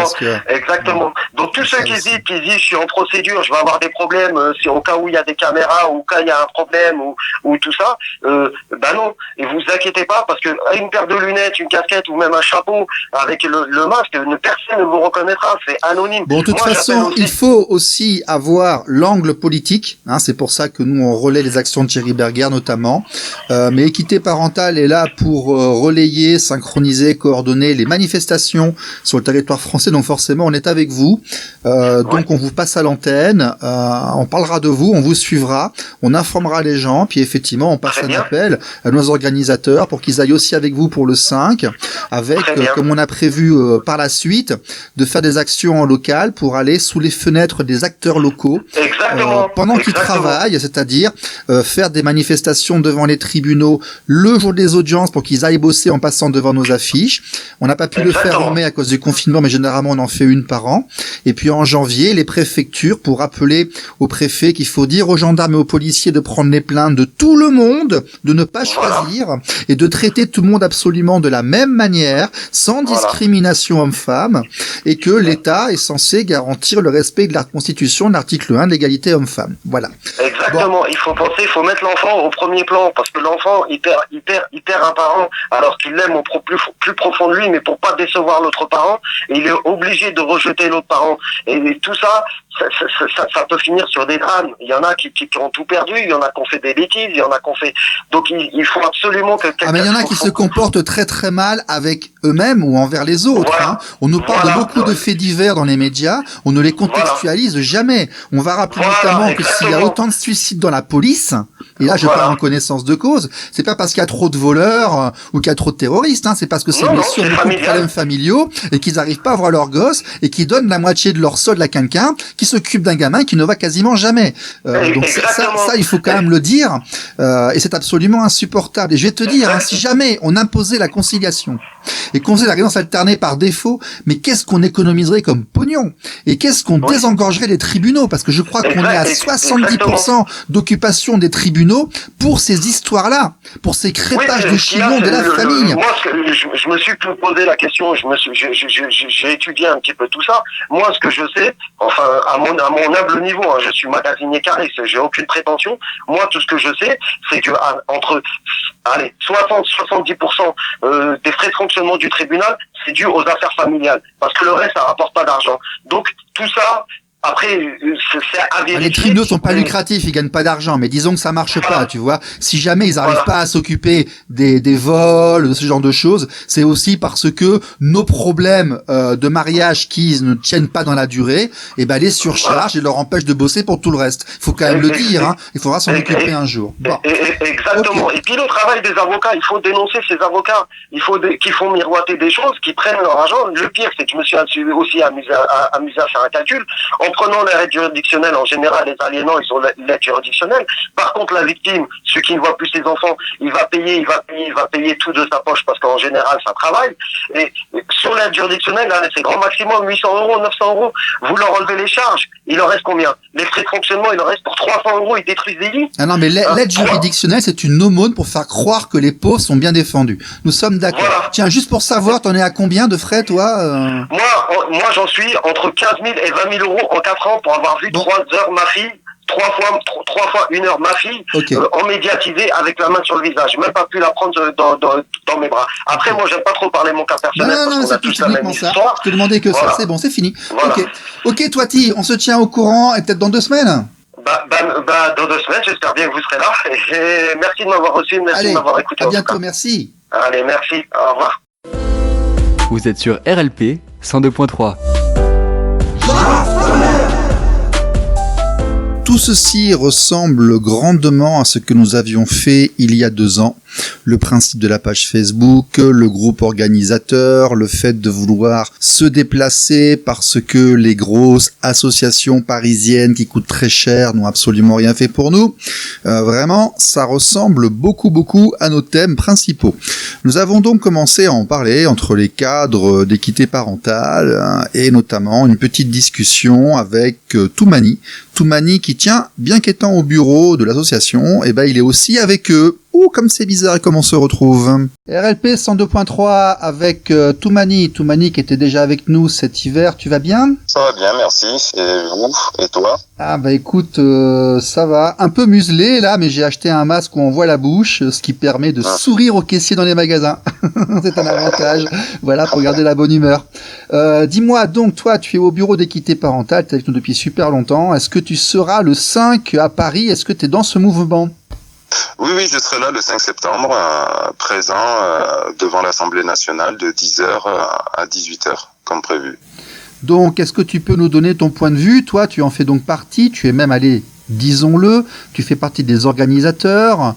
Exactement. Donc, tous ceux qui disent, je suis en procédure, je vais avoir des problèmes, au cas où il y a des caméras, ou au cas où il y a un problème, ou tout ça, non. Et vous inquiétez pas, parce que une paire de lunettes, une casquette, ou même un chapeau, avec le masque, personne ne vous reconnaîtra. C'est anonyme. Bon, de toute façon, il faut aussi avoir l'angle politique. C'est pour ça que nous, on relaie les actions de Thierry Berger, notamment. Mais Équité Parentale est là pour relayer, synchroniser, coordonner les manifestations sur le territoire français. Donc forcément, on est avec vous. Donc on vous passe à l'antenne. On parlera de vous, on vous suivra, on informera les gens. Puis effectivement, on passe un appel à nos organisateurs pour qu'ils aillent aussi avec vous pour le 5, avec, comme on a prévu par la suite, de faire des actions en local pour aller sous les fenêtres des acteurs locaux pendant qu'ils travaillent, c'est-à-dire faire des manifestations devant les tribunaux le jour des audiences pour qu'ils aillent bosser en passant devant nos affiches. On n'a pas pu le faire en mai à cause du confinement, mais généralement on en fait une par an. Et puis en janvier, les préfectures pour appeler aux préfets qu'il faut dire aux gendarmes et aux policiers de prendre les plaintes de tout le monde, de ne pas choisir et de traiter tout le monde absolument de la même manière, sans discrimination homme-femme, et que l'État est censé garantir le respect de la Constitution, de l'article 1, l'égalité homme-femme. Voilà. Exactement. Il faut mettre l'enfant au premier plan, parce que l'enfant, il perd un parent, alors qu'il l'aime au plus profond de lui, mais pour pas décevoir l'autre parent, il est obligé de rejeter l'autre parent. Et tout ça, ça peut finir sur des drames. Il y en a qui ont tout perdu, il y en a qui ont fait des bêtises, il y en a qui ont fait... Donc il faut absolument que... mais il y en a qui se comportent très très mal avec eux-mêmes ou envers les autres. On nous parle de beaucoup de faits divers dans les médias, on ne les contextualise jamais. On va rappeler notamment que s'il y a autant de suicides dans la police, et là je parle en connaissance de cause, c'est pas parce qu'il y a trop de voleurs ou qu'il y a trop de terroristes, c'est parce que c'est bien sûr beaucoup de problèmes familiaux et qu'ils n'arrivent pas à voir leur gosse et qu'ils donnent la moitié de leur solde à quelqu'un qui s'occupe d'un gamin qui ne va quasiment jamais. Donc ça, il faut quand même le dire, et c'est absolument insupportable. Et je vais te dire, si jamais on imposait la conciliation et qu'on faisait la résidence alternée par défaut, mais qu'est-ce qu'on économiserait comme pognon? Et qu'est-ce qu'on désengorgerait les tribunaux? Parce que je crois qu'on est à 70% d'occupation des tribunaux pour ces histoires-là, pour ces crépages de chignons de la famille. Moi, je me suis posé la question, j'ai étudié un petit peu tout ça. Moi, ce que je sais, enfin, à mon humble niveau, je suis magasinier cariste, j'ai aucune prétention. Moi, tout ce que je sais, c'est que entre 60-70% des frais de fonctionnement du tribunal, c'est dû aux affaires familiales. Parce que le reste, ça rapporte pas d'argent. Donc, tout ça, Après, c'est à vérifier. Les tribunaux sont pas lucratifs, ils gagnent pas d'argent, mais disons que ça marche pas, tu vois. Si jamais ils arrivent pas à s'occuper des vols, de ce genre de choses, c'est aussi parce que nos problèmes de mariage qui ne tiennent pas dans la durée, et ben les surchargent et leur empêchent de bosser pour tout le reste. Il faut quand même le dire, hein. Il faudra s'en occuper un jour. Bon. Exactement. Okay. Et puis le travail des avocats, il faut dénoncer ces avocats. Il faut qui font miroiter des choses, qui prennent leur argent. Le pire, c'est que je me suis aussi amusé à faire un calcul. En prenant l'aide juridictionnelle, en général, les aliénants, ils ont l'aide juridictionnelle. Par contre, la victime, celui qui ne voit plus ses enfants, il va payer tout de sa poche parce qu'en général, ça travaille. Et sur l'aide juridictionnelle, là, c'est grand maximum 800 €, 900 €. Vous leur enlevez les charges, il leur reste combien? Les frais de fonctionnement, il leur reste pour 300 €, ils détruisent des lits. Ah non, mais l'aide juridictionnelle, c'est une aumône pour faire croire que les pauvres sont bien défendus. Nous sommes d'accord. Voilà. Tiens, juste pour savoir, t'en es à combien de frais, toi Moi, j'en suis entre 15 000 et 20 000 € en 4 ans pour avoir vu 3 heures ma fille, 3 fois 1 heure ma fille, en médiatisé avec la main sur le visage. J'ai même pas pu la prendre dans mes bras. Après, moi, j'aime pas trop parler de mon cas personnel. Non, c'est tout uniquement ça. Je te demandais que ça, c'est bon, c'est fini. Voilà. Ok, Toiti, on se tient au courant et peut-être dans 2 semaines. Dans 2 semaines, j'espère bien que vous serez là. Et merci de m'avoir reçu, merci de m'avoir écouté. À bientôt, merci. Allez, merci, au revoir. Vous êtes sur RLP 102.3. Tout ceci ressemble grandement à ce que nous avions fait il y a 2 ans. Le principe de la page Facebook, le groupe organisateur, le fait de vouloir se déplacer parce que les grosses associations parisiennes qui coûtent très cher n'ont absolument rien fait pour nous. Vraiment, ça ressemble beaucoup à nos thèmes principaux. Nous avons donc commencé à en parler entre les cadres d'équité parentale et notamment une petite discussion avec Toumani. Toumani qui tient, bien qu'étant au bureau de l'association, il est aussi avec eux. Comme c'est bizarre et comme on se retrouve. RLP 102.3 avec Toumani. Toumani qui était déjà avec nous cet hiver. Tu vas bien? Ça va bien, merci. Et vous? Et toi? Ah écoute, ça va. Un peu muselé là, mais j'ai acheté un masque où on voit la bouche, ce qui permet de sourire aux caissiers dans les magasins. C'est un avantage. Voilà, pour garder la bonne humeur. Dis-moi donc, toi, tu es au bureau d'équité parentale, tu es avec nous depuis super longtemps. Est-ce que tu seras le 5 à Paris? Est-ce que tu es dans ce mouvement? Oui, je serai là le 5 septembre, présent devant l'Assemblée nationale de 10h à 18h, comme prévu. Donc, est-ce que tu peux nous donner ton point de vue? Toi, tu en fais donc partie, tu es même allé, disons-le, tu fais partie des organisateurs.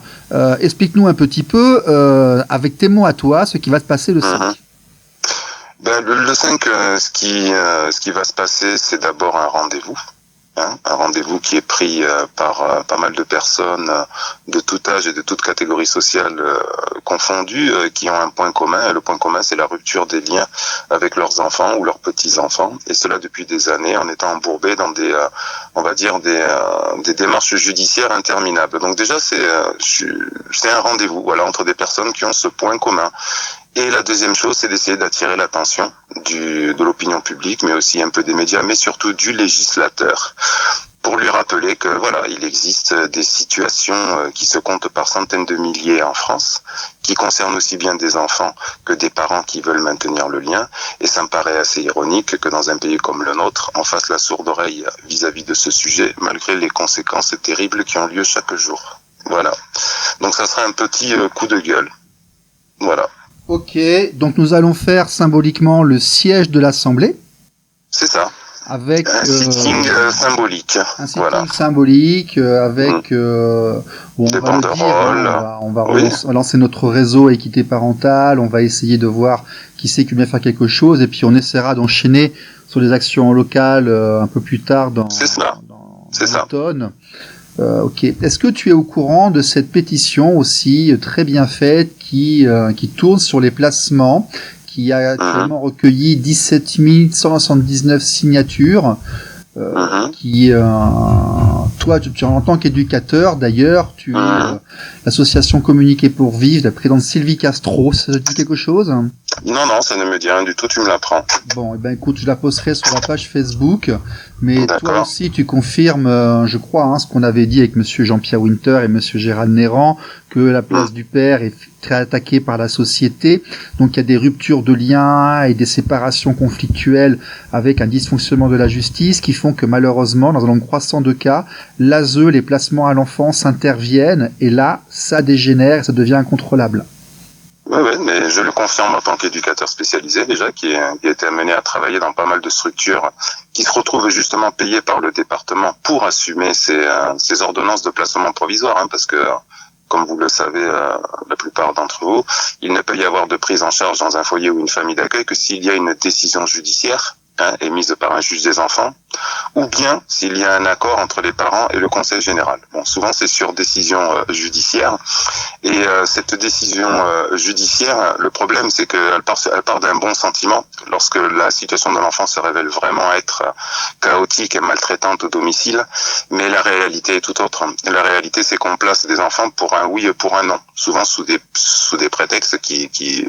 Explique-nous un petit peu, avec tes mots à toi, ce qui va se passer le 5. Le 5, ce qui va se passer, c'est d'abord un rendez-vous. Un rendez-vous qui est pris par pas mal de personnes de tout âge et de toute catégorie sociale confondues, qui ont un point commun. Et le point commun, c'est la rupture des liens avec leurs enfants ou leurs petits-enfants. Et cela depuis des années, en étant embourbés dans des démarches judiciaires interminables. Donc déjà, c'est un rendez-vous, entre des personnes qui ont ce point commun. Et la deuxième chose, c'est d'essayer d'attirer l'attention de l'opinion publique, mais aussi un peu des médias, mais surtout du législateur, pour lui rappeler que il existe des situations qui se comptent par centaines de milliers en France, qui concernent aussi bien des enfants que des parents qui veulent maintenir le lien. Et ça me paraît assez ironique que dans un pays comme le nôtre, on fasse la sourde oreille vis-à-vis de ce sujet, malgré les conséquences terribles qui ont lieu chaque jour. Voilà. Donc ça sera un petit coup de gueule. Voilà. Ok, donc nous allons faire symboliquement le siège de l'Assemblée. C'est ça. Avec un sitting symbolique. Un sitting symbolique avec des banderoles. On va lancer notre réseau équité parentale. On va essayer de voir qui c'est qui vient faire quelque chose et puis on essaiera d'enchaîner sur les actions locales un peu plus tard dans l'automne. Ok. Est-ce que tu es au courant de cette pétition aussi très bien faite qui tourne sur les placements, qui a actuellement recueilli 17 179 signatures, toi, en tant qu'éducateur, d'ailleurs, l'association Communiquer pour Vivre, la présidente Sylvie Castro, ça te dit quelque chose? Non, non, ça ne me dit rien du tout, tu me l'apprends. Bon, eh ben écoute, je la posterai sur la page Facebook, mais toi D'accord. aussi tu confirmes, je crois, ce qu'on avait dit avec monsieur Jean-Pierre Winter et monsieur Gérald Néran, que la place du père est très attaquée par la société, donc il y a des ruptures de liens et des séparations conflictuelles avec un dysfonctionnement de la justice qui font que malheureusement, dans un nombre croissant de cas, l'ASE, les placements à l'enfance interviennent, et là, ça dégénère et ça devient incontrôlable. Oui, mais je le confirme en tant qu'éducateur spécialisé déjà, qui a été amené à travailler dans pas mal de structures qui se retrouvent justement payées par le département pour assumer ces ordonnances de placement provisoire, parce que, comme vous le savez, la plupart d'entre vous, il ne peut y avoir de prise en charge dans un foyer ou une famille d'accueil que s'il y a une décision judiciaire émise par un juge des enfants, ou bien s'il y a un accord entre les parents et le conseil général. Bon, souvent c'est sur décision judiciaire, et cette décision judiciaire, le problème c'est qu'elle part d'un bon sentiment. Lorsque la situation de l'enfant se révèle vraiment être chaotique et maltraitante au domicile, mais la réalité est tout autre. La réalité c'est qu'on place des enfants pour un oui et pour un non, souvent sous des prétextes qui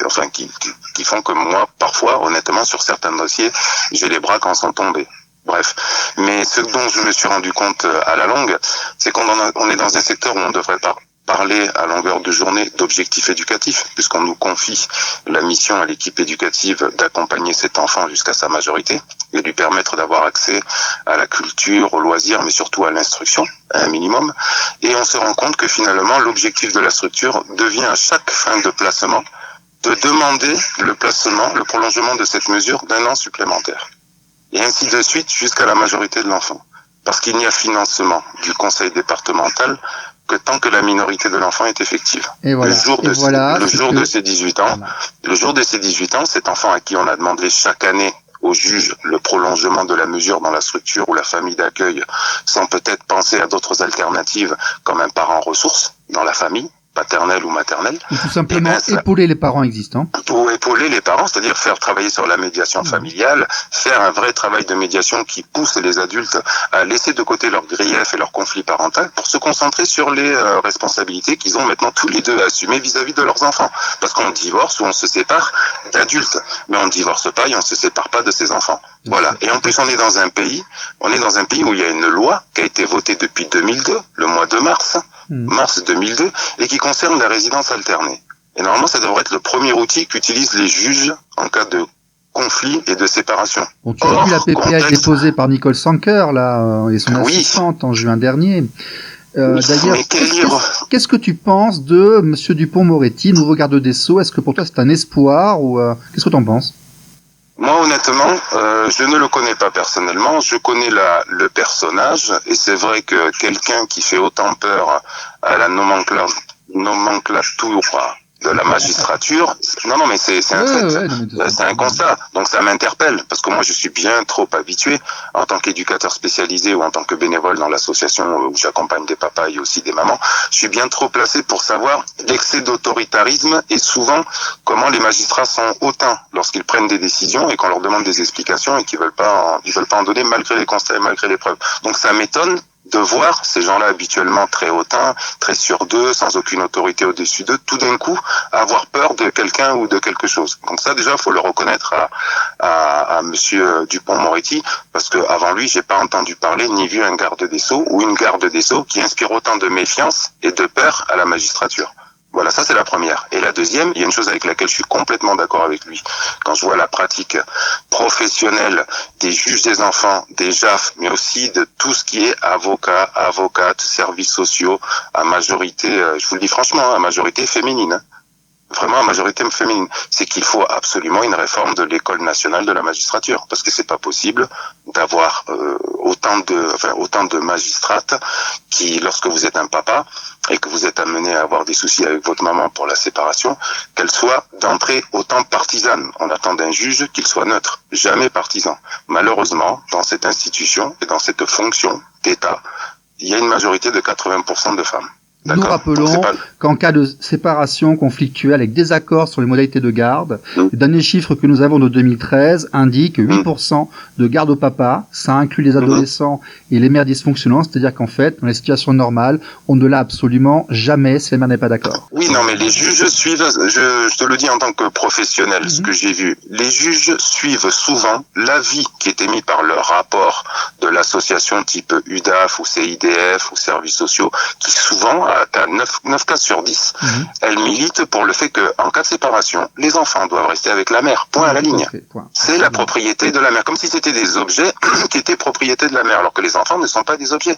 font que moi, parfois, honnêtement, sur certains dossiers, j'ai les bras quand sont tombés. Bref, mais ce dont je me suis rendu compte à la longue, c'est qu'on est dans un secteur où on devrait parler à longueur de journée d'objectifs éducatifs, puisqu'on nous confie la mission à l'équipe éducative d'accompagner cet enfant jusqu'à sa majorité et lui permettre d'avoir accès à la culture, aux loisirs, mais surtout à l'instruction, à un minimum. Et on se rend compte que finalement, l'objectif de la structure devient à chaque fin de placement de demander le placement, le prolongement de cette mesure d'1 an supplémentaire. Et ainsi de suite jusqu'à la majorité de l'enfant. Parce qu'il n'y a financement du conseil départemental que tant que la minorité de l'enfant est effective. Et voilà. Le jour de ses 18 ans, cet enfant à qui on a demandé chaque année au juge le prolongement de la mesure dans la structure ou la famille d'accueil, sans peut-être penser à d'autres alternatives comme un parent ressource dans la famille, paternelle ou maternelle. Ou tout simplement épauler les parents existants. Pour épauler les parents, c'est-à-dire faire travailler sur la médiation familiale, faire un vrai travail de médiation qui pousse les adultes à laisser de côté leurs griefs et leurs conflits parentaux pour se concentrer sur les responsabilités qu'ils ont maintenant tous les deux à assumer vis-à-vis de leurs enfants. Parce qu'on divorce ou on se sépare d'adultes, mais on ne divorce pas et on ne se sépare pas de ses enfants. Voilà. Et en plus, on est dans un pays où il y a une loi qui a été votée depuis 2002, le mois de mars 2002, et qui concerne la résidence alternée. Et normalement, ça devrait être le premier outil qu'utilisent les juges en cas de conflit et de séparation. Bon, tu as vu la PPA déposée par Nicole Sanker, là, et son assistante en juin dernier. D'ailleurs, qu'est-ce que tu penses de Monsieur Dupond-Moretti, nouveau garde des Sceaux? Est-ce que pour toi c'est un espoir, ou qu'est-ce que tu en penses? Moi, honnêtement, je ne le connais pas personnellement. Je connais le personnage, et c'est vrai que quelqu'un qui fait autant peur à la nomenclature de la magistrature, non, mais c'est un fait, c'est un constat. Donc ça m'interpelle, parce que moi je suis bien trop habitué, en tant qu'éducateur spécialisé ou en tant que bénévole dans l'association où j'accompagne des papas et aussi des mamans, je suis bien trop placé pour savoir l'excès d'autoritarisme et souvent comment les magistrats sont hautains lorsqu'ils prennent des décisions et qu'on leur demande des explications et qu'ils veulent pas en donner malgré les constats et malgré les preuves. Donc ça m'étonne de voir ces gens-là habituellement très hautains, très sûrs d'eux, sans aucune autorité au-dessus d'eux, tout d'un coup avoir peur de quelqu'un ou de quelque chose. Donc ça déjà, faut le reconnaître à Monsieur Dupond-Moretti, parce que avant lui, j'ai pas entendu parler ni vu un garde des Sceaux ou une garde des Sceaux qui inspire autant de méfiance et de peur à la magistrature. Voilà, ça c'est la première. Et la deuxième, il y a une chose avec laquelle je suis complètement d'accord avec lui. Quand je vois la pratique professionnelle des juges des enfants, des JAF, mais aussi de tout ce qui est avocat, avocate, services sociaux, à majorité, je vous le dis franchement, à majorité féminine. Vraiment à majorité féminine, c'est qu'il faut absolument une réforme de l'école nationale de la magistrature, parce que c'est pas possible d'avoir autant de magistrates qui, lorsque vous êtes un papa et que vous êtes amené à avoir des soucis avec votre maman pour la séparation, qu'elle soit d'entrée autant partisane. On attend d'un juge qu'il soit neutre, jamais partisan. Malheureusement, dans cette institution et dans cette fonction d'État, il y a une majorité de 80% de femmes. Nous rappelons qu'en cas de séparation conflictuelle avec désaccord sur les modalités de garde, les derniers chiffres que nous avons de 2013 indiquent 8% de garde au papa, ça inclut les adolescents et les mères dysfonctionnantes, c'est-à-dire qu'en fait, dans les situations normales, on ne l'a absolument jamais si la mère n'est pas d'accord. Oui, non, mais les juges suivent, je te le dis en tant que professionnel, ce que j'ai vu, les juges suivent souvent l'avis qui est émis par leur rapport de l'association type UDAF ou CIDF ou services sociaux, qui souvent, à 9 cas sur 10, elle milite pour le fait qu'en cas de séparation, les enfants doivent rester avec la mère. Point à la ligne. C'est la propriété de la mère. Comme si c'était des objets qui étaient propriété de la mère, alors que les enfants ne sont pas des objets.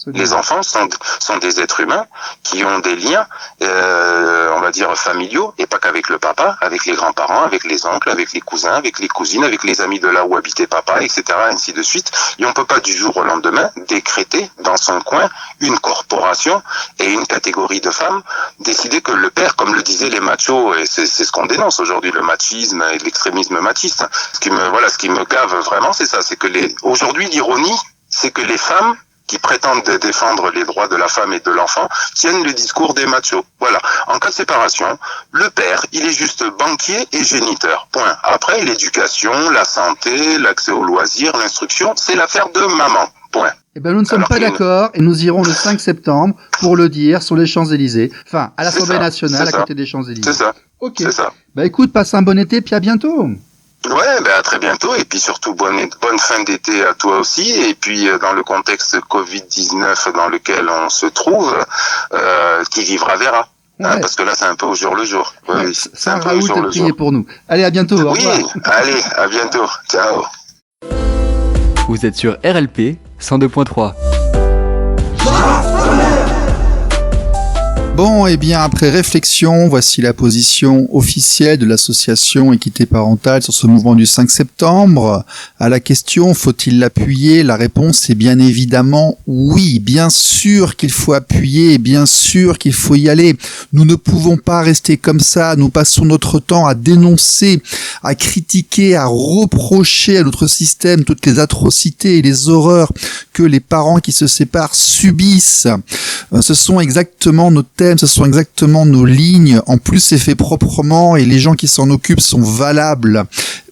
Les enfants sont des êtres humains qui ont des liens, on va dire familiaux, et pas qu'avec le papa, avec les grands-parents, avec les oncles, avec les cousins, avec les cousines, avec les amis de là où habitait papa, etc., ainsi de suite. Et on peut pas du jour au lendemain décréter dans son coin une corporation et une catégorie de femmes, décider que le père, comme le disaient les machos, et c'est ce qu'on dénonce aujourd'hui, le machisme et l'extrémisme machiste. Ce qui me gave vraiment, c'est ça, c'est que aujourd'hui l'ironie, c'est que les femmes qui prétendent défendre les droits de la femme et de l'enfant tiennent le discours des machos. Voilà. En cas de séparation, le père, il est juste banquier et géniteur. Point. Après, l'éducation, la santé, l'accès aux loisirs, l'instruction, c'est l'affaire de maman. Point. Eh ben, nous ne sommes pas d'accord et nous irons le 5 septembre pour le dire sur les Champs-Élysées. Enfin, à l'Assemblée nationale, à côté des Champs-Élysées. C'est ça. Ok. C'est ça. Bah écoute, passe un bon été puis à bientôt. Ouais, à très bientôt, et puis surtout bonne fin d'été à toi aussi, et puis dans le contexte Covid-19 dans lequel on se trouve, qui vivra verra. Ouais. Parce que là c'est un peu au jour le jour. Ouais, oui, c'est un peu au jour le jour. Pour nous. Allez, à bientôt. Au revoir. Allez, à bientôt. Ciao. Vous êtes sur RLP 102.3. Bon, et bien après réflexion, voici la position officielle de l'association Équité Parentale sur ce mouvement du 5 septembre. À la question, faut-il l'appuyer? La réponse est bien évidemment oui. Bien sûr qu'il faut appuyer, bien sûr qu'il faut y aller. Nous ne pouvons pas rester comme ça. Nous passons notre temps à dénoncer, à critiquer, à reprocher à notre système toutes les atrocités et les horreurs que les parents qui se séparent subissent. Ce sont exactement nos thèmes, ce sont exactement nos lignes. En plus, c'est fait proprement et les gens qui s'en occupent sont valables.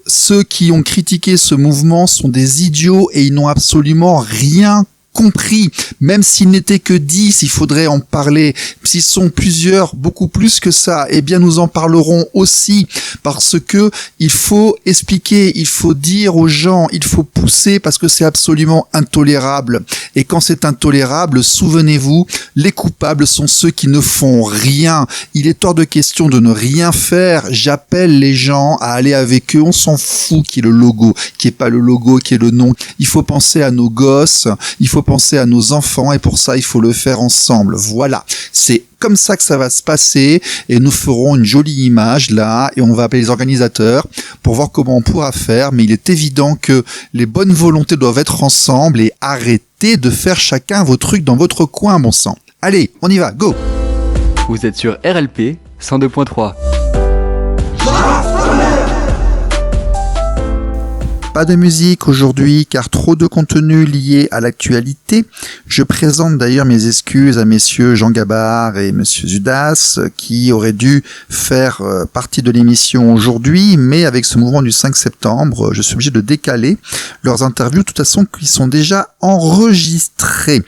Ceux qui ont critiqué ce mouvement sont des idiots et ils n'ont absolument rien compris. Même s'ils n'étaient que 10, il faudrait en parler. S'ils sont plusieurs, beaucoup plus que ça, eh bien nous en parlerons aussi parce que il faut expliquer, il faut dire aux gens, il faut pousser parce que c'est absolument intolérable. Et quand c'est intolérable, souvenez-vous, les coupables sont ceux qui ne font rien. Il est hors de question de ne rien faire. J'appelle les gens à aller avec eux. On s'en fout qui est le logo, qui est pas le logo, qui est le nom. Il faut penser à nos gosses, il faut penser à nos enfants et pour ça, il faut le faire ensemble. Voilà. C'est comme ça que ça va se passer et nous ferons une jolie image là et on va appeler les organisateurs pour voir comment on pourra faire. Mais il est évident que les bonnes volontés doivent être ensemble et arrêtez de faire chacun vos trucs dans votre coin, bon sang. Allez, on y va, go! Vous êtes sur RLP 102.3. Pas de musique aujourd'hui car trop de contenu lié à l'actualité. Je présente d'ailleurs mes excuses à messieurs Jean Gabard et monsieur Zudas qui auraient dû faire partie de l'émission aujourd'hui, mais avec ce mouvement du 5 septembre, je suis obligé de décaler leurs interviews, de toute façon qui sont déjà enregistrées.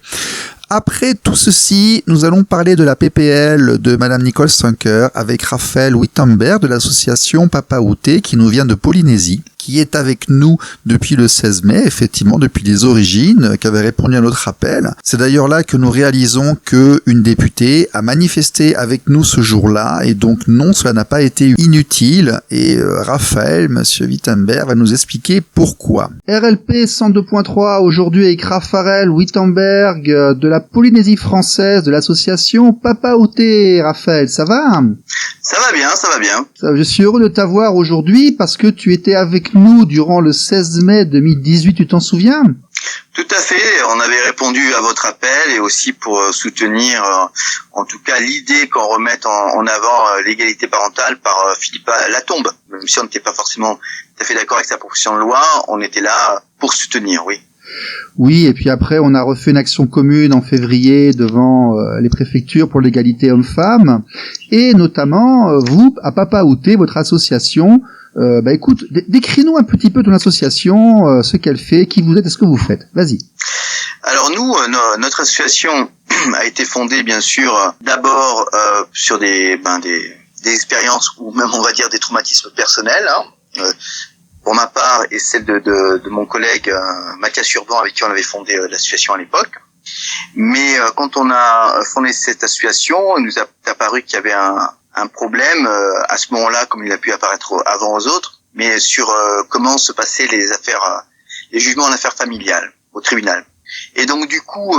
Après tout ceci, nous allons parler de la PPL de Madame Nicole Sanker avec Raphaël Wittenberg de l'association Papa Outé qui nous vient de Polynésie, qui est avec nous depuis le 16 mai, effectivement, depuis les origines, qui avait répondu à notre appel. C'est d'ailleurs là que nous réalisons que une députée a manifesté avec nous ce jour-là, et donc non, cela n'a pas été inutile, et Raphaël, monsieur Wittenberg, va nous expliquer pourquoi. RLP 102.3, aujourd'hui avec Raphaël Wittenberg de la Polynésie française, de l'association Papa Outé. Raphaël, ça va? Ça va bien, ça va bien. Je suis heureux de t'avoir aujourd'hui parce que tu étais avec nous durant le 16 mai 2018, tu t'en souviens? Tout à fait, on avait répondu à votre appel et aussi pour soutenir en tout cas l'idée qu'on remette en avant l'égalité parentale par Philippe Latombe. Même si on n'était pas forcément tout à fait d'accord avec sa proposition de loi, on était là pour soutenir, oui. Oui, et puis après, on a refait une action commune en février devant les préfectures pour l'égalité homme-femme, et notamment, vous, à Papa Outé, votre association, écoute, décris-nous un petit peu ton association, ce qu'elle fait, qui vous êtes et ce que vous faites. Vas-y. Alors nous, notre association a été fondée, bien sûr, d'abord sur des expériences, ou même, on va dire, des traumatismes personnels, pour ma part et celle de mon collègue Mathias Urban, avec qui on avait fondé l'association à l'époque. Mais quand on a fondé cette association, il nous a apparu qu'il y avait un problème à ce moment-là, comme il a pu apparaître avant aux autres, mais sur comment se passaient les jugements en affaires familiales au tribunal. Et donc du coup,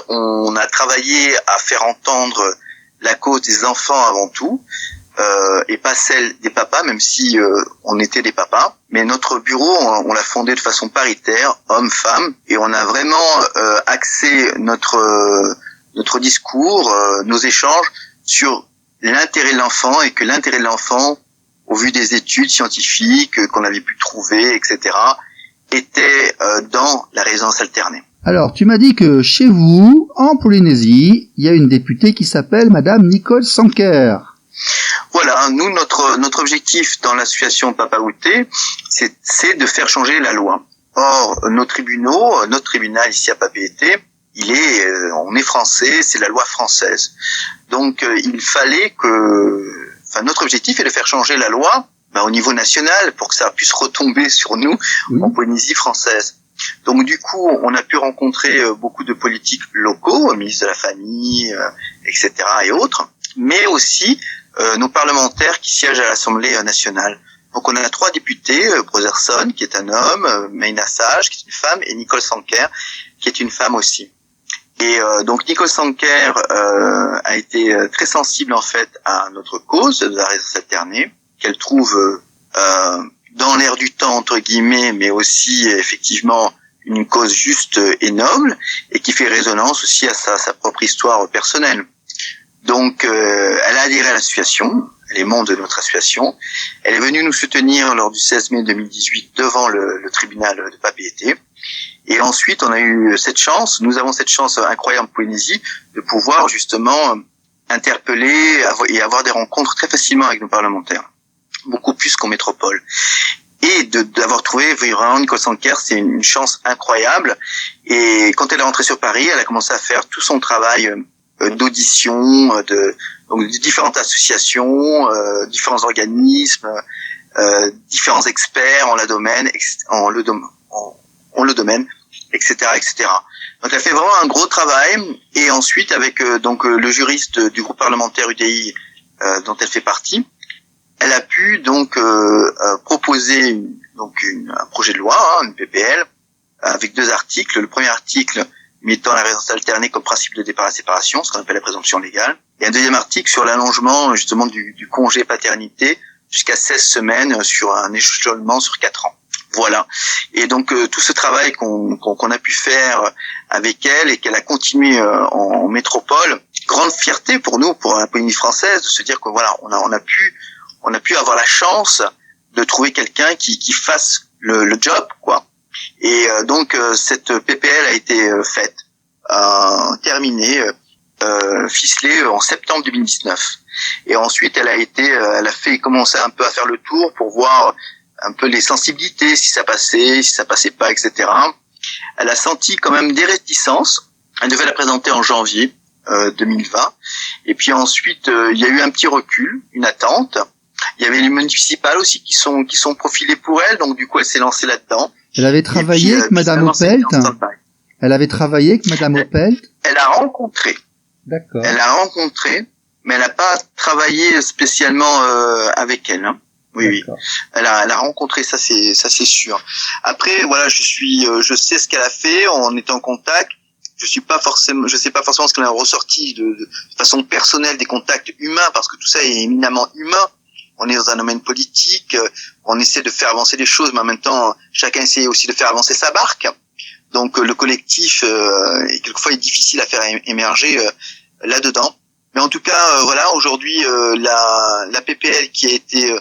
on a travaillé à faire entendre la cause des enfants avant tout, et pas celle des papas, même si on était des papas. Mais notre bureau, on l'a fondé de façon paritaire, hommes-femmes, et on a vraiment axé notre discours, nos échanges sur l'intérêt de l'enfant, et que l'intérêt de l'enfant, au vu des études scientifiques qu'on avait pu trouver, etc., était dans la résidence alternée. Alors, tu m'as dit que chez vous, en Polynésie, il y a une députée qui s'appelle Madame Nicole Sanker. Voilà, nous, notre objectif dans l'association Papa Outé, c'est de faire changer la loi. Or, notre tribunal ici à Papeete, on est français, c'est la loi française. Donc, il fallait notre objectif est de faire changer la loi, au niveau national, pour que ça puisse retomber sur nous, en Polynésie française. Donc, du coup, on a pu rencontrer beaucoup de politiques locaux, ministre de la Famille, etc. et autres, mais aussi nos parlementaires qui siègent à l'Assemblée nationale. Donc on a 3 députés, Brotherson qui est un homme, Meina Sage qui est une femme, et Nicole Sanker qui est une femme aussi. Et donc Nicole Sanker a été très sensible en fait à notre cause de la résidence alternée, qu'elle trouve dans l'air du temps entre guillemets, mais aussi effectivement une cause juste et noble, et qui fait résonance aussi à sa propre histoire personnelle. Donc, elle a adhéré à l'association, elle est membre de notre association. Elle est venue nous soutenir lors du 16 mai 2018 devant le tribunal de Papeete. Et ensuite, nous avons cette chance incroyable en Polynésie de pouvoir justement interpeller et avoir des rencontres très facilement avec nos parlementaires, beaucoup plus qu'en métropole. Et d'avoir trouvé vraiment Nicole Sanker, c'est une chance incroyable. Et quand elle est rentrée sur Paris, elle a commencé à faire tout son travail d'audition, de différentes associations, différents organismes, différents experts en le domaine, etc., etc. Donc elle fait vraiment un gros travail. Et ensuite, avec le juriste du groupe parlementaire UDI dont elle fait partie, elle a pu proposer un projet de loi, une PPL, avec 2 articles. Le premier article mettant la résidence alternée comme principe de départ à séparation, ce qu'on appelle la présomption légale, et un deuxième article sur l'allongement justement du congé paternité jusqu'à 16 semaines sur un échelonnement sur 4 ans. Voilà. Et donc tout ce travail qu'on a pu faire avec elle et qu'elle a continué en métropole, grande fierté pour nous, pour la Polynésie française, de se dire que voilà, on a pu avoir la chance de trouver quelqu'un qui fasse le job, quoi. Et donc cette PPL a été faite, terminée, ficelée en septembre 2019. Et ensuite elle a fait commencer un peu à faire le tour pour voir un peu les sensibilités, si ça passait pas, etc. Elle a senti quand même des réticences. Elle devait la présenter en janvier 2020. Et puis ensuite il y a eu un petit recul, une attente. Il y avait les municipales aussi qui sont profilées pour elle, donc du coup elle s'est lancée là-dedans. Elle avait travaillé avec Madame Opelt. Elle avait travaillé avec Madame Opelt. Elle a rencontré. D'accord. Elle a rencontré, mais elle n'a pas travaillé spécialement avec elle. Hein. Oui. Elle a rencontré, ça c'est sûr. Après, voilà, je sais ce qu'elle a fait. On est en contact. Je sais pas forcément ce qu'elle a ressorti de façon personnelle des contacts humains, parce que tout ça est éminemment humain. On est dans un domaine politique, on essaie de faire avancer les choses, mais en même temps, chacun essaie aussi de faire avancer sa barque. Donc le collectif, quelquefois, est difficile à faire émerger là-dedans. Mais en tout cas, voilà, aujourd'hui, la PPL qui a été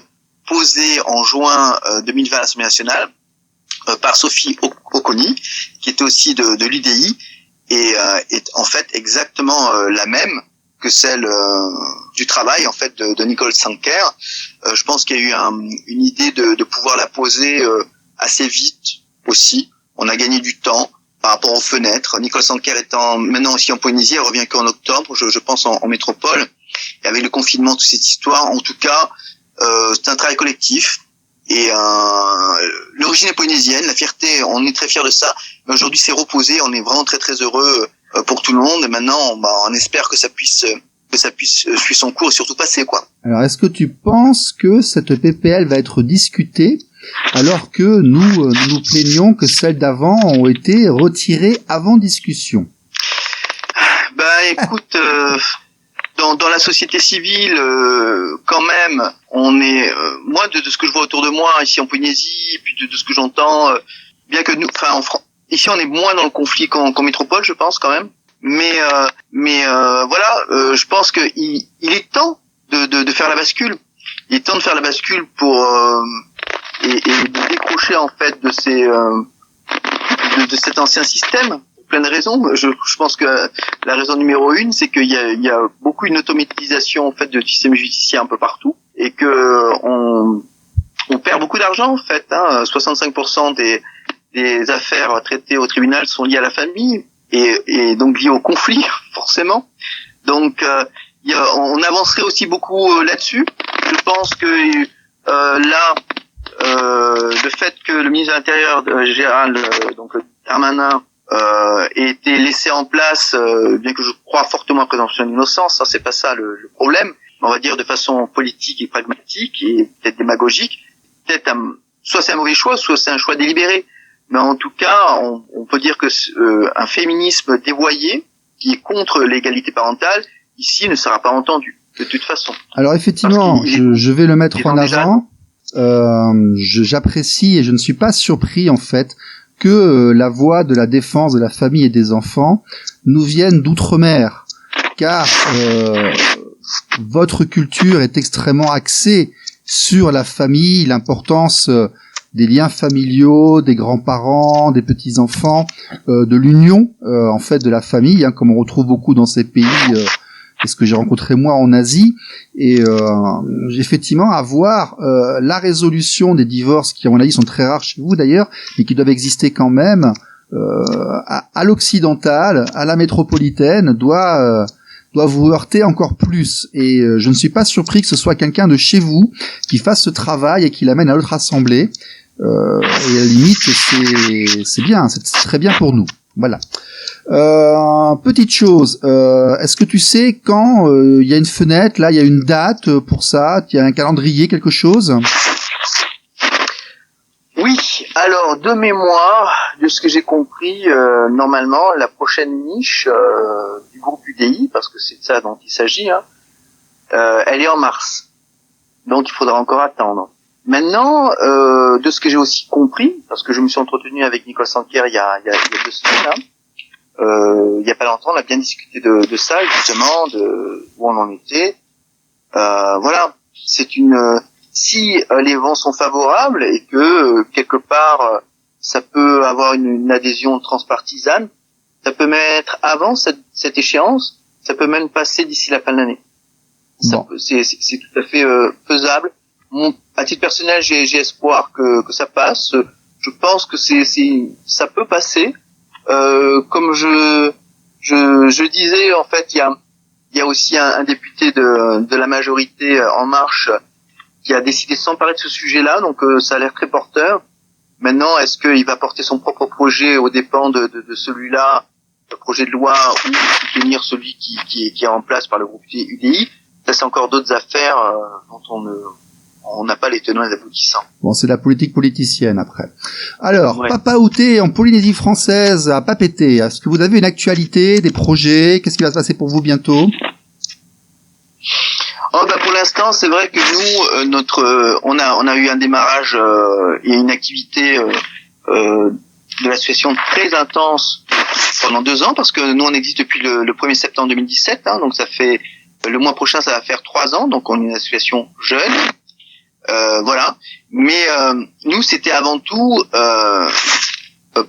posée en juin 2020 à l'Assemblée nationale par Sophie Oconi, qui était aussi de l'UDI, et est en fait exactement la même que celle du travail en fait de Nicole Sanquer. Je pense qu'il y a eu une idée de pouvoir la poser assez vite aussi. On a gagné du temps par rapport aux fenêtres. Nicole Sanquer étant maintenant aussi en Polynésie, elle revient qu'en octobre, je pense en métropole. Et avec le confinement, toute cette histoire, en tout cas, c'est un travail collectif. Et l'origine est polynésienne, la fierté, on est très fiers de ça. Mais aujourd'hui, c'est reposé, on est vraiment très très heureux pour tout le monde. Et maintenant, on espère que ça puisse suivre son cours et surtout passer, quoi. Alors, est-ce que tu penses que cette PPL va être discutée alors que nous nous plaignons que celles d'avant ont été retirées avant discussion? Écoute, dans la société civile, quand même, on est, moi de ce que je vois autour de moi ici en Polynésie, et puis de ce que j'entends, bien que nous, ici on est moins dans le conflit qu'en métropole, je pense quand même. Mais voilà, je pense que il est temps de faire la bascule. Il est temps de faire la bascule pour et de décrocher en fait de cet ancien système. Plein de raisons. Je pense que la raison numéro 1, c'est qu'il y a beaucoup une automatisation en fait de système judiciaire un peu partout et que on perd beaucoup d'argent en fait. 65% des affaires traitées au tribunal sont liées à la famille et donc liées au conflit forcément. Donc on avancerait aussi beaucoup là-dessus. Je pense que le fait que le ministre de l'Intérieur Gérald donc Darmanin ait été laissé en place, bien que je crois fortement à la présomption d'innocence, ça c'est pas ça le problème, on va dire de façon politique et pragmatique et peut-être démagogique, peut-être soit c'est un mauvais choix, soit c'est un choix délibéré, mais en tout cas on peut dire que un féminisme dévoyé qui est contre l'égalité parentale ici ne sera pas entendu de toute façon. Alors effectivement, je vais le mettre en avant. J'apprécie et je ne suis pas surpris en fait que la voix de la défense de la famille et des enfants nous vienne d'outre-mer, car votre culture est extrêmement axée sur la famille, l'importance des liens familiaux, des grands-parents, des petits-enfants, de l'union en fait de la famille, comme on retrouve beaucoup dans ces pays. C'est ce que j'ai rencontré moi en Asie, et effectivement avoir la résolution des divorces qui à mon avis sont très rares chez vous d'ailleurs, mais qui doivent exister quand même à l'occidental, à la métropolitaine, doit vous heurter encore plus. Et je ne suis pas surpris que ce soit quelqu'un de chez vous qui fasse ce travail et qui l'amène à l'autre assemblée. Et à la limite, c'est bien, c'est très bien pour nous. Voilà. Petite chose, est-ce que tu sais quand il y a une fenêtre, là il y a une date pour ça, il y a un calendrier, quelque chose? Oui, alors de mémoire, de ce que j'ai compris, normalement la prochaine niche du groupe UDI, parce que c'est de ça dont il s'agit, elle est en mars, donc il faudra encore attendre. Maintenant, de ce que j'ai aussi compris, parce que je me suis entretenu avec Nicole Sanquer il y a 2 semaines, il y a pas longtemps, on a bien discuté de ça, justement, de où on en était. Voilà, c'est si les vents sont favorables et que quelque part ça peut avoir une adhésion transpartisane, ça peut mettre avant cette échéance, ça peut même passer d'ici la fin de l'année. Bon. C'est tout à fait faisable. À titre personnel, j'ai espoir que ça passe. Je pense que ça peut passer. Comme je disais, en fait, il y a aussi un député de la majorité En Marche qui a décidé de s'emparer de ce sujet-là, donc ça a l'air très porteur. Maintenant, est-ce qu'il va porter son propre projet aux dépens de celui-là, le projet de loi, ou soutenir celui qui est en place par le groupe UDI? Ça, c'est encore d'autres affaires dont on n'a pas les tenants et les aboutissants. Bon, c'est la politique politicienne après. Alors, ouais. Papaouté en Polynésie française à Papeete. Est-ce que vous avez une actualité, des projets? Qu'est-ce qui va se passer pour vous bientôt? Pour l'instant, c'est vrai que nous, on a eu un démarrage et une activité de l'association très intense pendant 2 ans, parce que nous on existe depuis le 1er septembre 2017, donc ça fait le mois prochain ça va faire 3 ans, donc on est une association jeune. Voilà. Mais nous, c'était avant tout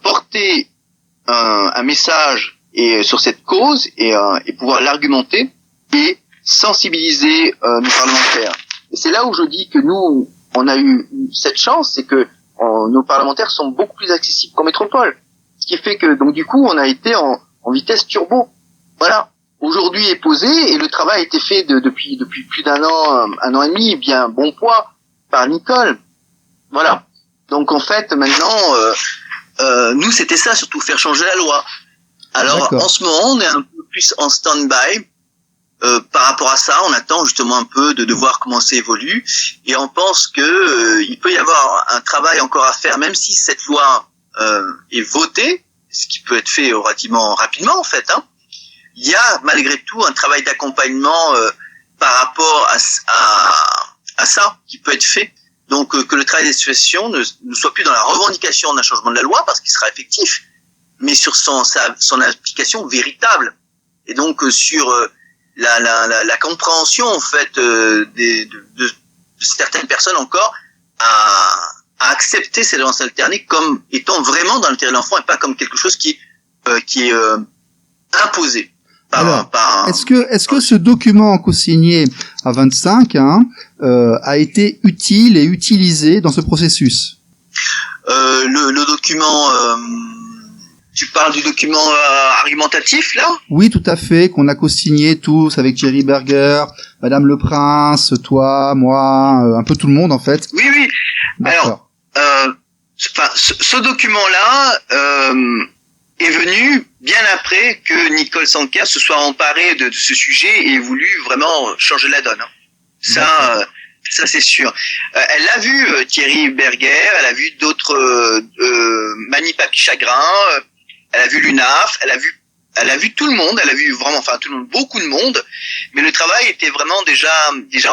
porter un message sur cette cause et pouvoir l'argumenter et sensibiliser nos parlementaires. Et c'est là où je dis que nous, on a eu cette chance, c'est que nos parlementaires sont beaucoup plus accessibles qu'en métropole. Ce qui fait que, donc du coup, on a été en vitesse turbo. Voilà. Aujourd'hui est posé et le travail a été fait depuis plus d'un an et demi, bien bon poids, par Nicole. Voilà. Donc en fait, maintenant, nous, c'était ça, surtout faire changer la loi. Alors, D'accord. en ce moment, on est un peu plus en stand-by. Par rapport à ça, on attend justement un peu de voir comment ça évolue et on pense que il peut y avoir un travail encore à faire, même si cette loi est votée, ce qui peut être fait relativement rapidement en fait. Il y a malgré tout un travail d'accompagnement par rapport à ça qui peut être fait. Donc que le travail des associations ne soit plus dans la revendication d'un changement de la loi parce qu'il sera effectif, mais sur son application véritable et donc sur la compréhension en fait de certaines personnes encore à accepter ces violences alternées comme étant vraiment dans l'intérêt de l'enfant et pas comme quelque chose qui est imposé Alors, est-ce que ce document co-signé à 25 a été utile et utilisé dans ce processus? Le document tu parles du document argumentatif, là? Oui, tout à fait, qu'on a co-signé tous avec Thierry Berger, Madame Le Prince, toi, moi, un peu tout le monde en fait. Oui, oui. D'accord. Alors, ce document-là est venu bien après que Nicole Sanker se soit emparée de ce sujet et ait voulu vraiment changer la donne. Ça c'est sûr. Elle a vu Thierry Berger, elle a vu d'autres Mani Papi Chagrin, elle a vu l'UNAF, elle a vu tout le monde, elle a vu vraiment, tout le monde, beaucoup de monde, mais le travail était vraiment déjà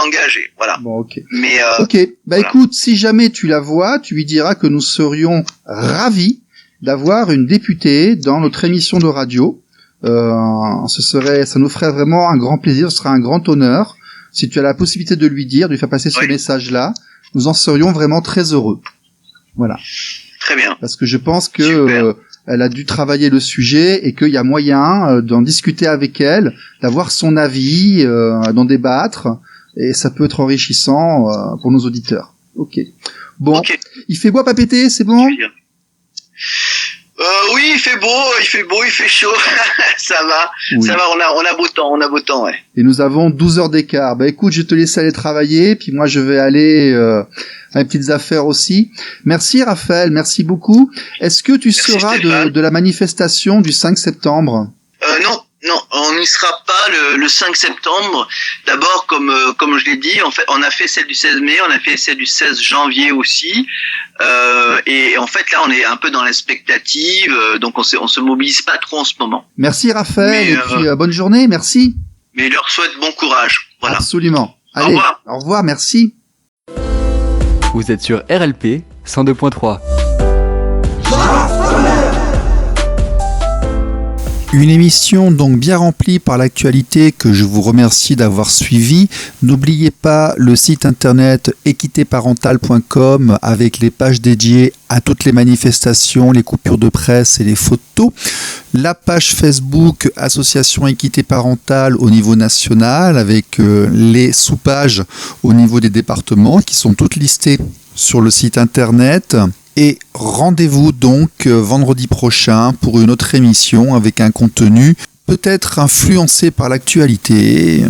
engagé, voilà. Bon, ok. Mais ok, voilà. Écoute, si jamais tu la vois, tu lui diras que nous serions ravis d'avoir une députée dans notre émission de radio. Ça nous ferait vraiment un grand plaisir, ce serait un grand honneur. Si tu as la possibilité de lui dire, de lui faire passer ce message-là, nous en serions vraiment très heureux. Voilà. Très bien. Parce que je pense que elle a dû travailler le sujet et qu'il y a moyen d'en discuter avec elle, d'avoir son avis, d'en débattre, et ça peut être enrichissant pour nos auditeurs. Ok. Bon. Okay. Il fait beau à Papeete, c'est bon? Oui, il fait beau, il fait chaud. Ça va, oui. Ça va, on a beau temps, ouais. Et nous avons 12 heures d'écart. Écoute, je te laisse aller travailler, puis moi je vais aller à mes petites affaires aussi. Merci Raphaël, merci beaucoup. Est-ce que tu seras de la manifestation du 5 septembre? Non, on n'y sera pas le 5 septembre. D'abord, comme je l'ai dit, en fait, on a fait celle du 16 mai, on a fait celle du 16 janvier aussi. Et en fait, là, on est un peu dans l'expectative, donc on se mobilise pas trop en ce moment. Merci Raphaël, et puis bonne journée, merci. Mais je leur souhaite bon courage. Voilà. Absolument. Allez, au revoir, merci. Vous êtes sur RLP 102.3. Une émission donc bien remplie par l'actualité que je vous remercie d'avoir suivi. N'oubliez pas le site internet équitéparentale.com avec les pages dédiées à toutes les manifestations, les coupures de presse et les photos. La page Facebook Association Équité Parentale au niveau national avec les sous-pages au niveau des départements qui sont toutes listées sur le site internet. Et rendez-vous donc vendredi prochain pour une autre émission avec un contenu peut-être influencé par l'actualité,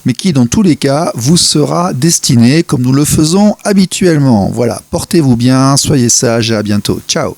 mais qui dans tous les cas vous sera destiné comme nous le faisons habituellement. Voilà, portez-vous bien, soyez sages et à bientôt. Ciao.